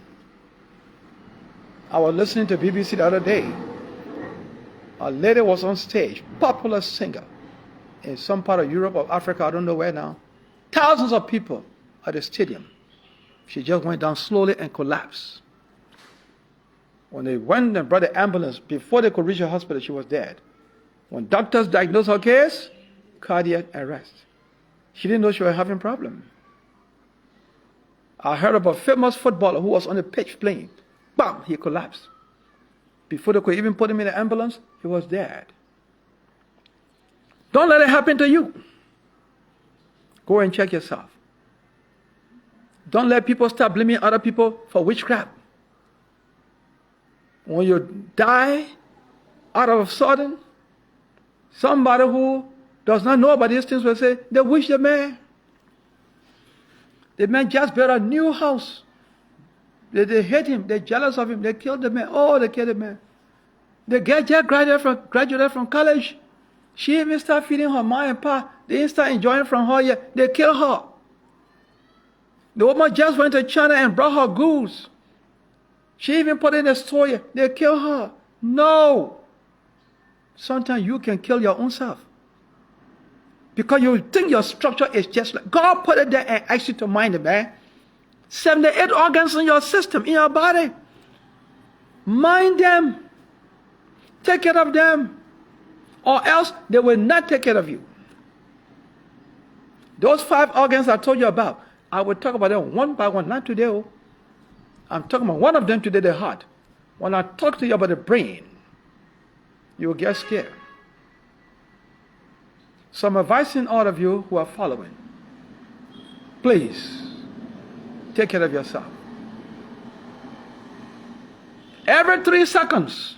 I was listening to BBC the other day. A lady was on stage, popular singer, in some part of Europe or Africa, I don't know where now. Thousands of people at the stadium. She just went down slowly and collapsed. When they went and brought the ambulance, before they could reach the hospital, she was dead. When doctors diagnosed her case, cardiac arrest. She didn't know she was having a problem. I heard about a famous footballer who was on the pitch playing. Bam, he collapsed. Before they could even put him in the ambulance, he was dead. Don't let it happen to you. Go and check yourself. Don't let people start blaming other people for witchcraft. When you die, out of a sudden, somebody who does not know about these things will say, they wish the man. The man just built a new house. They hate him. They're jealous of him. They killed the man. Oh, they killed the man. The girl just graduated from college. She even started feeding her mom and pa. They didn't start enjoying from her yet. They killed her. The woman just went to China and brought her goods. She even put in a store. They killed her. No. Sometimes you can kill your own self. Because you think your structure is just like, God put it there and asked you to mind it, man. 78 organs in your system, in your body. Mind them. Take care of them. Or else they will not take care of you. Those 5 organs I told you about, I will talk about them one by one, not today. Oh. I'm talking about one of them today, the heart. When I talk to you about the brain, you will get scared. So I'm advising all of you who are following, please take care of yourself. Every 3 seconds,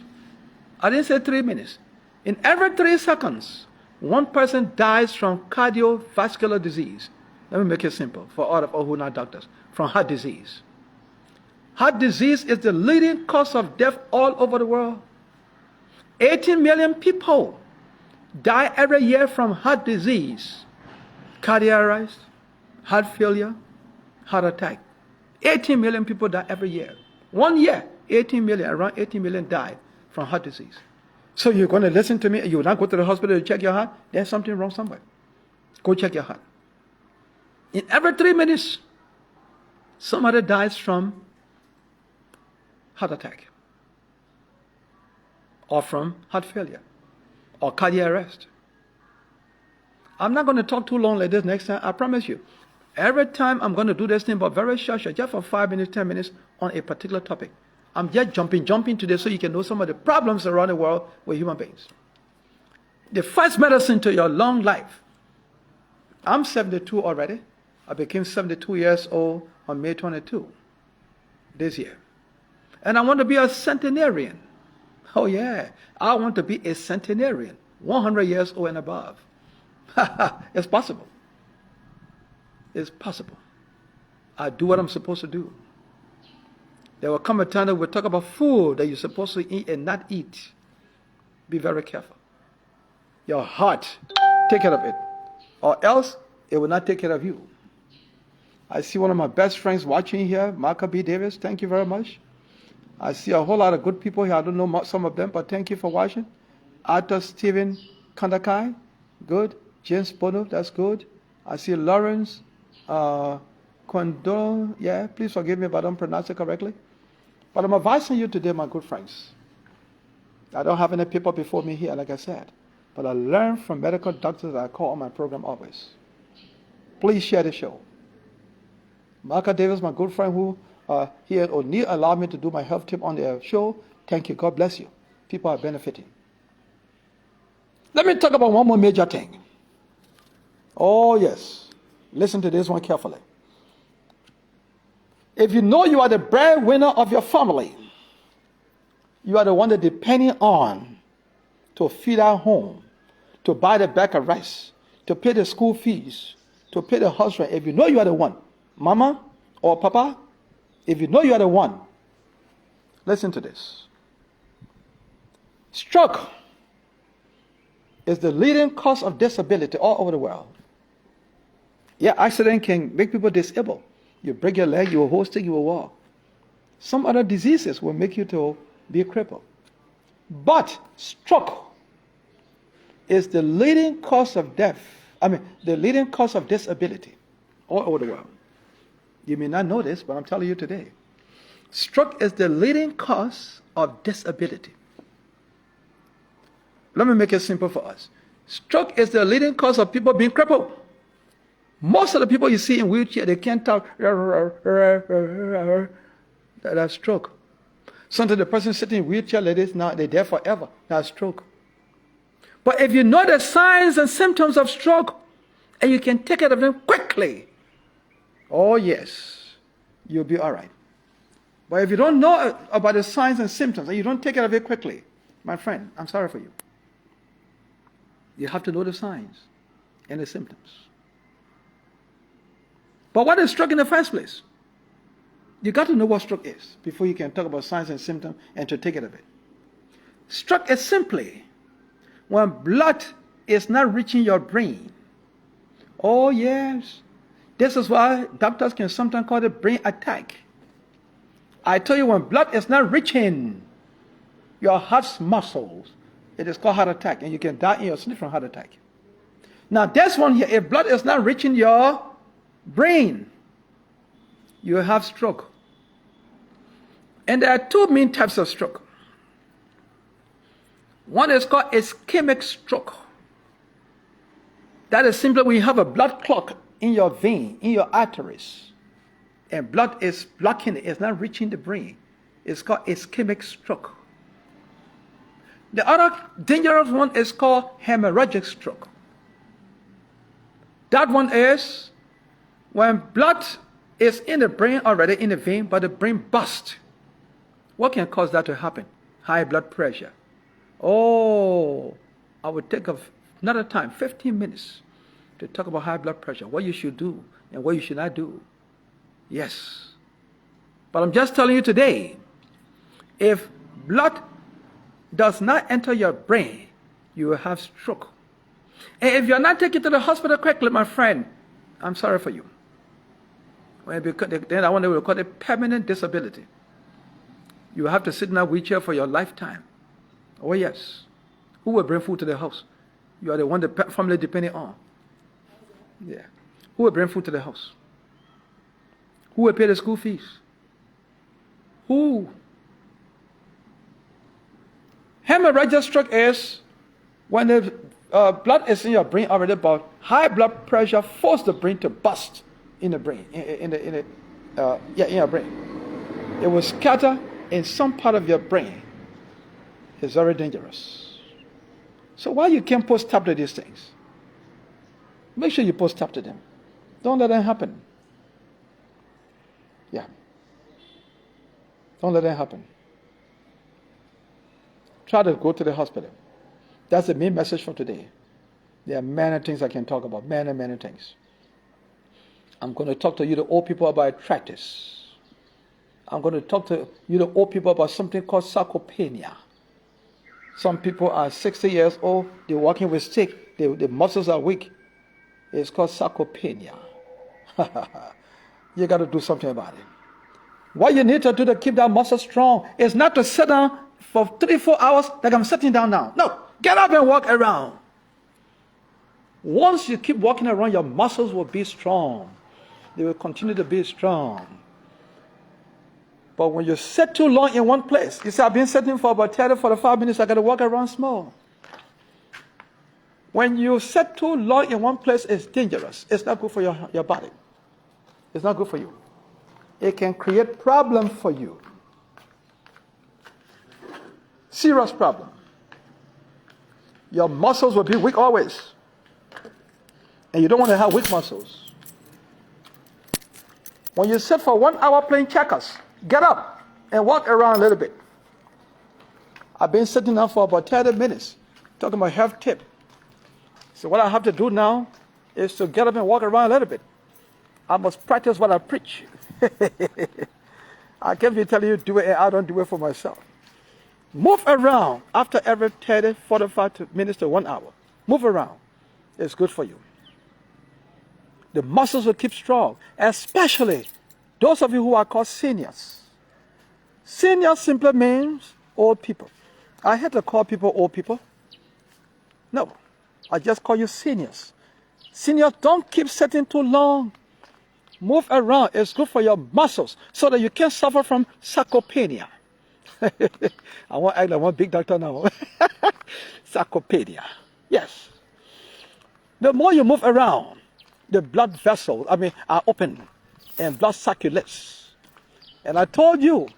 I didn't say 3 minutes, in every 3 seconds, one person dies from cardiovascular disease. Let me make it simple for all of us who are not doctors. From heart disease. Heart disease is the leading cause of death all over the world. 18 million people die every year from heart disease, cardiac arrest, heart failure, heart attack. 18 million people die every year. 1 year, 18 million, around 18 million die from heart disease. So you're going to listen to me, you will not go to the hospital to check your heart? There's something wrong somewhere. Go check your heart. In every 3 minutes, somebody dies from heart attack, or from heart failure, or cardiac arrest. I'm not going to talk too long like this next time, I promise you. Every time I'm going to do this thing, but very short, just for 5 minutes, 10 minutes on a particular topic. I'm just jumping today so you can know some of the problems around the world with human beings. The first medicine to your long life. I'm 72 already. I became 72 years old on May 22 this year. And I want to be a centenarian. Oh yeah, I want to be a centenarian, 100 years old and above. It's possible. It's possible. I do what I'm supposed to do. There will come a time that we'll talk about food that you're supposed to eat and not eat. Be very careful. Your heart, take care of it. Or else, it will not take care of you. I see one of my best friends watching here, Marka B. Davis. Thank you very much. I see a whole lot of good people here. I don't know some of them, but thank you for watching. Arthur Stephen Kandakai, good. James Bono, that's good. I see Lawrence Kondo, yeah, please forgive me if I don't pronounce it correctly. But I'm advising you today, my good friends. I don't have any people before me here, like I said. But I learned from medical doctors that I call on my program always. Please share the show. Marka Davis, my good friend who here at O'Neill allowed me to do my health tip on their show. Thank you. God bless you. People are benefiting. Let me talk about one more major thing. Oh, yes. Listen to this one carefully. If you know you are the breadwinner of your family, you are the one that depending on to feed our home, to buy the bag of rice, to pay the school fees, to pay the house rent. If you know you are the one, mama or papa, if you know you are the one, listen to this. Stroke is the leading cause of disability all over the world. Yeah, accident can make people disabled. You break your leg, you will hold stick, you will walk. Some other diseases will make you to be crippled. But stroke is the leading cause of death. The leading cause of disability all over the world. You may not know this, but I'm telling you today. Stroke is the leading cause of disability. Let me make it simple for us. Stroke is the leading cause of people being crippled. Most of the people you see in wheelchair, they can't talk. That's stroke. Sometimes the person sitting in wheelchair like this, now they're there forever. That's stroke. But if you know the signs and symptoms of stroke, and you can take care of them quickly, oh yes, you'll be all right. But if you don't know about the signs and symptoms, and you don't take care of it quickly, my friend, I'm sorry for you. You have to know the signs and the symptoms. But what is stroke in the first place? You got to know what stroke is before you can talk about signs and symptoms and to take care of it. Stroke is simply when blood is not reaching your brain. Oh yes. This is why doctors can sometimes call it brain attack. I tell you, when blood is not reaching your heart's muscles, it is called heart attack, and you can die in your sleep from heart attack. Now this one here, if blood is not reaching your brain, you have stroke. And there are two main types of stroke. One is called ischemic stroke. That is simply when you have a blood clot in your vein, in your arteries, and blood is blocking it, it's not reaching the brain. It's called ischemic stroke. The other dangerous one is called hemorrhagic stroke. That one is when blood is in the brain already, in the vein, but the brain bursts. What can cause that to happen? High blood pressure. Oh, I would take a Another time, 15 minutes to talk about high blood pressure, what you should do and what you should not do. Yes. But I'm just telling you today, if blood does not enter your brain, you will have stroke. And if you're not taken to the hospital quickly, my friend, I'm sorry for you. Then I want to call it permanent disability. You will have to sit in a wheelchair for your lifetime. Oh yes. Who will bring food to the house? You are the one the family depending on. Yeah. Who will bring food to the house? Who will pay the school fees? Who? Hemorrhagic stroke is when the blood is in your brain already, but high blood pressure forces the brain to burst in the brain, in your brain. It will scatter in some part of your brain. It's very dangerous. So why you can't post stop to these things? Make sure you post stop to them. Don't let them happen. Yeah. Don't let that happen. Try to go to the hospital. That's the main message for today. There are many things I can talk about. Many, many things. I'm going to talk to you, the old people, about arthritis. I'm going to talk to you, the old people, about something called sarcopenia. Some people are 60 years old. They're walking with stick. The muscles are weak. It's called sarcopenia. You got to do something about it. What you need to do to keep that muscle strong is not to sit down for 3-4 hours like I'm sitting down now. No, get up and walk around. Once you keep walking around, your muscles will be strong. They will continue to be strong. But when you sit too long in one place, you say, I've been sitting for about 30-45 minutes, I got to walk around small. When you sit too long in one place, it's dangerous. It's not good for your body. It's not good for you. It can create problems for you. Serious problem. Your muscles will be weak always. And you don't want to have weak muscles. When you sit for 1 hour playing checkers, get up and walk around a little bit. I've been sitting down for about 30 minutes, talking about health tip. So what I have to do now is to get up and walk around a little bit. I must practice what I preach. I can't be telling you to do it and I don't do it for myself. Move around after every 30, 45 minutes to 1 hour. Move around. It's good for you. The muscles will keep strong, especially those of you who are called seniors. Senior simply means old people. I hate to call people old people. No, I just call you seniors. Seniors, don't keep sitting too long. Move around. It's good for your muscles so that you can't suffer from sarcopenia. I want to act like one big doctor now. Sarcopenia. Yes. The more you move around, the blood vessels, are open and blood circulates. And I told you,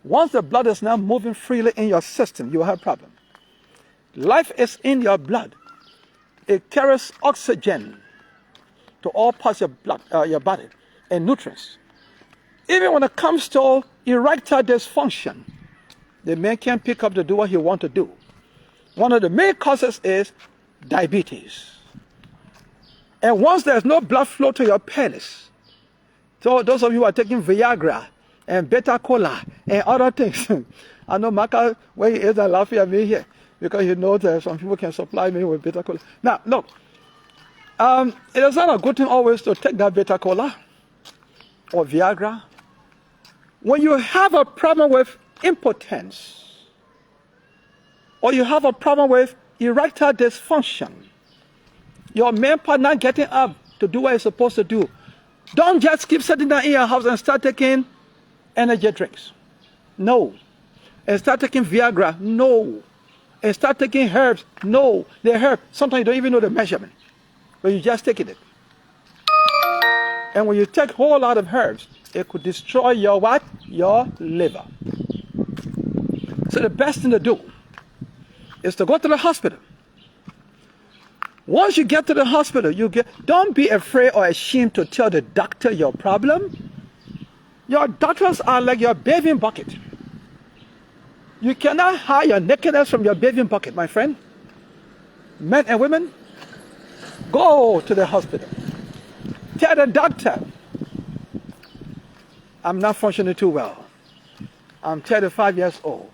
once the blood is now moving freely in your system, you will have a problem. Life is in your blood. It carries oxygen to all parts of your body and nutrients. Even when it comes to erectile dysfunction, the man can't pick up to do what he wants to do. One of the main causes is diabetes. And once there's no blood flow to your penis, so those of you who are taking Viagra and beta-cola and other things, I know Maka, where he is, laughing at me here, because he knows that some people can supply me with beta-cola. Now, look, it is not a good thing always to take that beta-cola or Viagra. When you have a problem with impotence, or you have a problem with erectile dysfunction, your main partner getting up to do what he's supposed to do, don't just keep sitting down in your house and start taking energy drinks. No. And start taking Viagra. No. And start taking herbs. No. The herb, sometimes you don't even know the measurement, but you just taking it. And when you take a whole lot of herbs, it could destroy your what? Your liver. So the best thing to do is to go to the hospital. Once you get to the hospital, don't be afraid or ashamed to tell the doctor your problem. Your doctors are like your bathing bucket. You cannot hide your nakedness from your bathing bucket, my friend. Men and women, Go to the hospital. Tell the doctor, I'm not functioning too well. I'm 35 years old.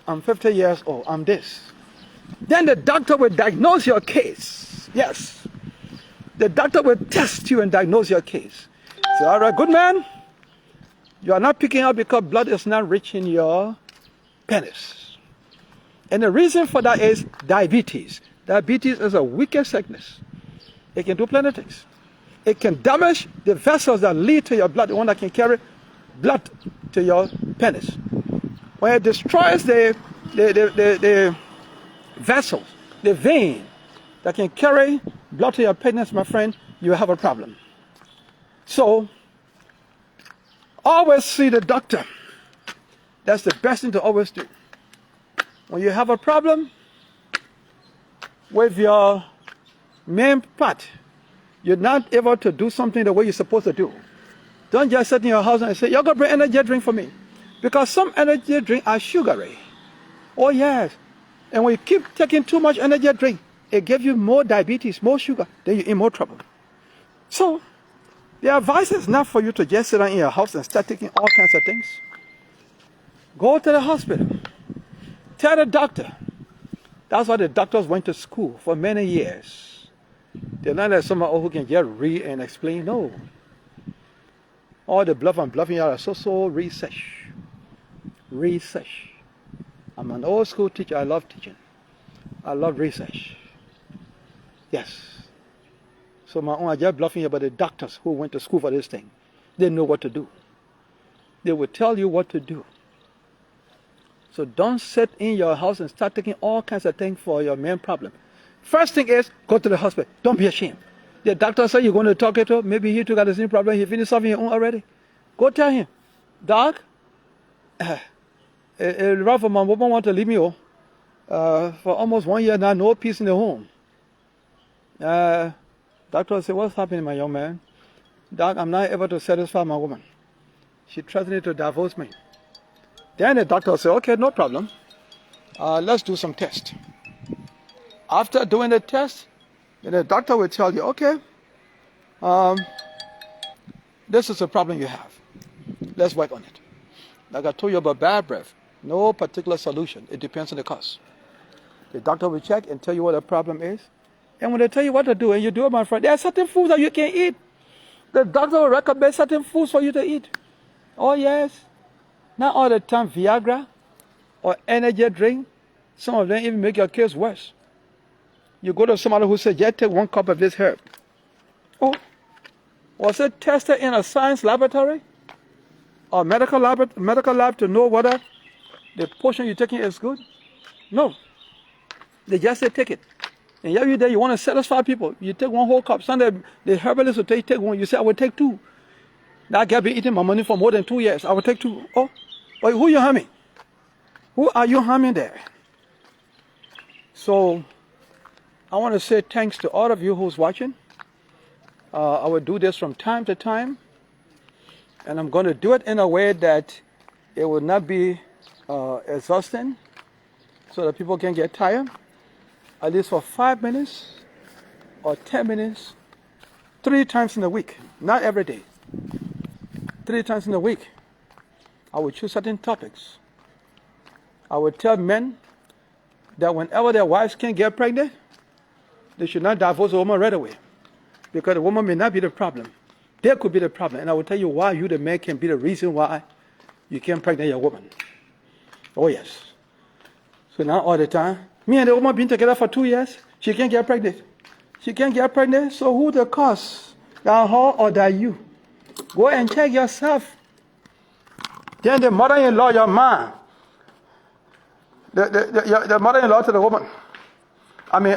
I'm 50 years old. I'm this. Then the doctor will diagnose your case. Yes. The doctor will test you and diagnose your case. Say, all right, good man. You are not picking up because blood is not reaching your penis. And the reason for that is diabetes. Diabetes is a wicked sickness. It can do plenty of things. It can damage the vessels that lead to your blood, the one that can carry blood to your penis. When it destroys the vessels, the vein that can carry blood to your penis, my friend, you have a problem. So, always see the doctor. That's the best thing to always do. When you have a problem with your main part, you're not able to do something the way you're supposed to do. Don't just sit in your house and say, you're going to bring energy drink for me. Because some energy drink are sugary. Oh yes. And when you keep taking too much energy drink, it gives you more diabetes, more sugar, then you're in more trouble. So, the advice is not for you to just sit down in your house and start taking all kinds of things. Go to the hospital. Tell the doctor. That's why the doctors went to school for many years. They're not like someone who can just read and explain. No. All the bluff and bluffing are so research. Research. I'm an old school teacher. I love teaching. I love research. Yes. So my own, I just bluffing here, but the doctors who went to school for this thing, they know what to do. They will tell you what to do. So don't sit in your house and start taking all kinds of things for your main problem. First thing is, go to the hospital. Don't be ashamed. The doctor said you're going to talk it to, maybe he too got the same problem. He finished solving his own already. Go tell him, Doc, Ralph, my woman want to leave me for almost 1 year now, no peace in the home. Doctor said, what's happening, my young man? Doc, I'm not able to satisfy my woman. She threatened to divorce me. Then the doctor said, okay, no problem. Let's do some tests. After doing the test, then the doctor will tell you, okay, this is a problem you have. Let's work on it. Like I told you about bad breath, no particular solution. It depends on the cause. The doctor will check and tell you what the problem is. And when they tell you what to do, and you do it, my friend, there are certain foods that you can eat. The doctor will recommend certain foods for you to eat. Oh, yes. Not all the time Viagra or energy drink. Some of them even make your case worse. You go to somebody who says, just take 1 cup of this herb. Oh, was it tested in a science laboratory or medical lab to know whether the potion you're taking is good? No. They just say take it. And every day you want to satisfy people. You take 1 whole cup. Sunday, the herbalist will take 1. You say, I will take 2. That guy been eating my money for more than 2 years. I will take 2. Oh, but who you harming? Who are you harming there? So, I want to say thanks to all of you who's watching. I will do this from time to time. And I'm going to do it in a way that it will not be exhausting so that people can get tired. At least for 5 minutes or 10 minutes, 3 times in a week. Not every day. 3 times in a week. I will choose certain topics. I will tell men that whenever their wives can't get pregnant, they should not divorce a woman right away. Because the woman may not be the problem. They could be the problem. And I will tell you why you, the man, can be the reason why you can't pregnant your woman. Oh, yes. So now all the time, me and the woman been together for 2 years. She can't get pregnant. She can't get pregnant. So who the cause? That her or that you? Go and check yourself. Then the mother-in-law, your man, the mother-in-law to the woman. I mean,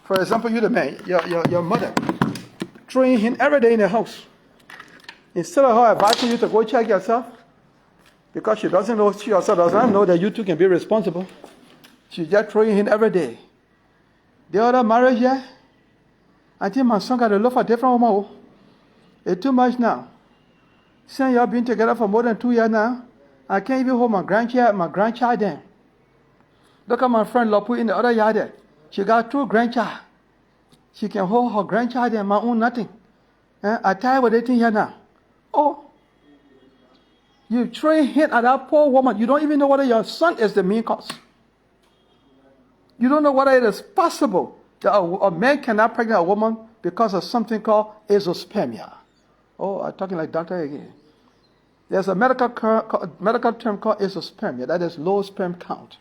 for example, you the man, your mother, throwing him every day in the house. Instead of her advising you to go check yourself, because she doesn't know, she herself does not know that you two can be responsible. She's just throwing him every day. The other marriage, yeah, I think my son got to look for a different woman. It's too much now. Since y'all been together for more than 2 years now, I can't even hold my grandchild then. Look at my friend Lopu in the other yard there. She got 2 grandchild. She can hold her grandchild and my own nothing. I tell you what they think here now. Oh, you throw hit at that poor woman. You don't even know whether your son is the main cause. You don't know whether it is possible that a man cannot pregnant a woman because of something called azoospermia. Oh, I'm talking like doctor again. There's a medical term called azoospermia. That is low sperm count,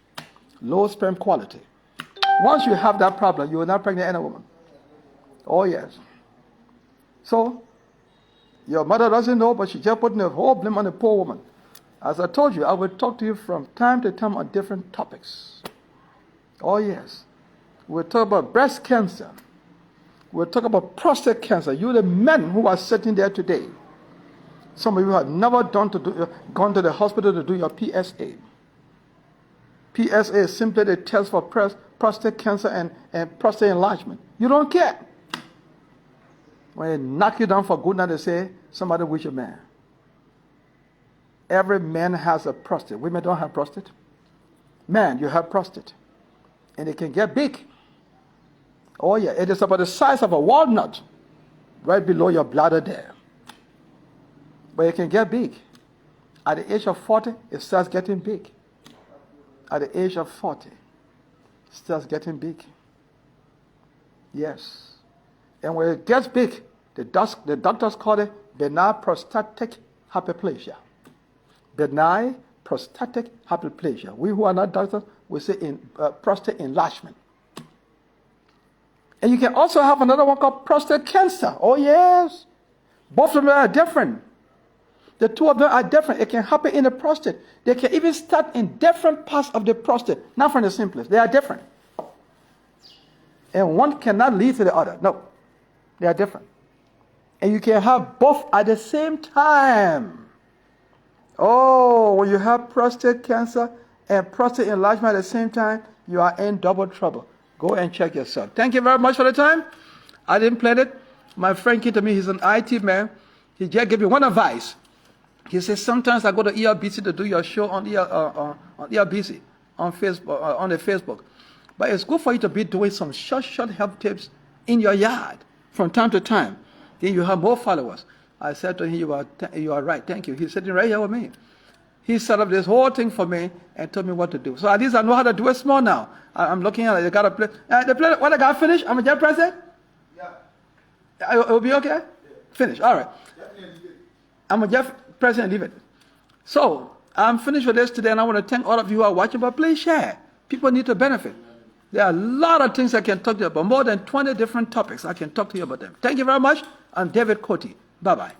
low sperm quality. Once you have that problem, you will not pregnant any woman. Oh, yes. So, your mother doesn't know, but she just putting the whole blame on the poor woman. As I told you, I will talk to you from time to time on different topics. Oh, yes. We'll talk about breast cancer. We'll talk about prostate cancer. You, the men who are sitting there today, some of you have never gone to the hospital to do your PSA. PSA is simply the test for prostate cancer and prostate enlargement. You don't care. When they knock you down for good, now they say, somebody wish a man. Every man has a prostate. Women don't have prostate. Man, you have prostate. And it can get big. Oh yeah, it is about the size of a walnut, right below your bladder there. But it can get big. At the age of 40, it starts getting big. At the age of 40, it starts getting big. Yes. And when it gets big, the doctors call it benign prostatic hyperplasia. Benign prostatic hyperplasia. We who are not doctors, we say prostate enlargement. And you can also have another one called prostate cancer. Oh yes. Both of them are different. The two of them are different. It can happen in the prostate. They can even start in different parts of the prostate, not from the same place. They are different. And one cannot lead to the other. No. They are different. And you can have both at the same time. Oh, when you have prostate cancer and prostate enlargement at the same time, you are in double trouble. Go and check yourself. Thank you very much for the time. I didn't plan it. My friend came to me. He's an IT man. He just gave me one advice. He says, sometimes I go to ERBC to do your show on ERBC, on Facebook, on the Facebook. But it's good for you to be doing some short help tips in your yard from time to time. Then you have more followers. I said to him, you are right, thank you. He's sitting right here with me. He set up this whole thing for me and told me what to do. So at least I know how to do it small now. I'm looking at it. They got to play. When I got finished, I'm going to press it? Yeah. It will be okay? Yeah. Finish. All right. I'm going to just press it and leave it. So I'm finished with this today, and I want to thank all of you who are watching, but please share. People need to benefit. There are a lot of things I can talk to you about, more than 20 different topics I can talk to you about them. Thank you very much. I'm David Kortie. Bye-bye.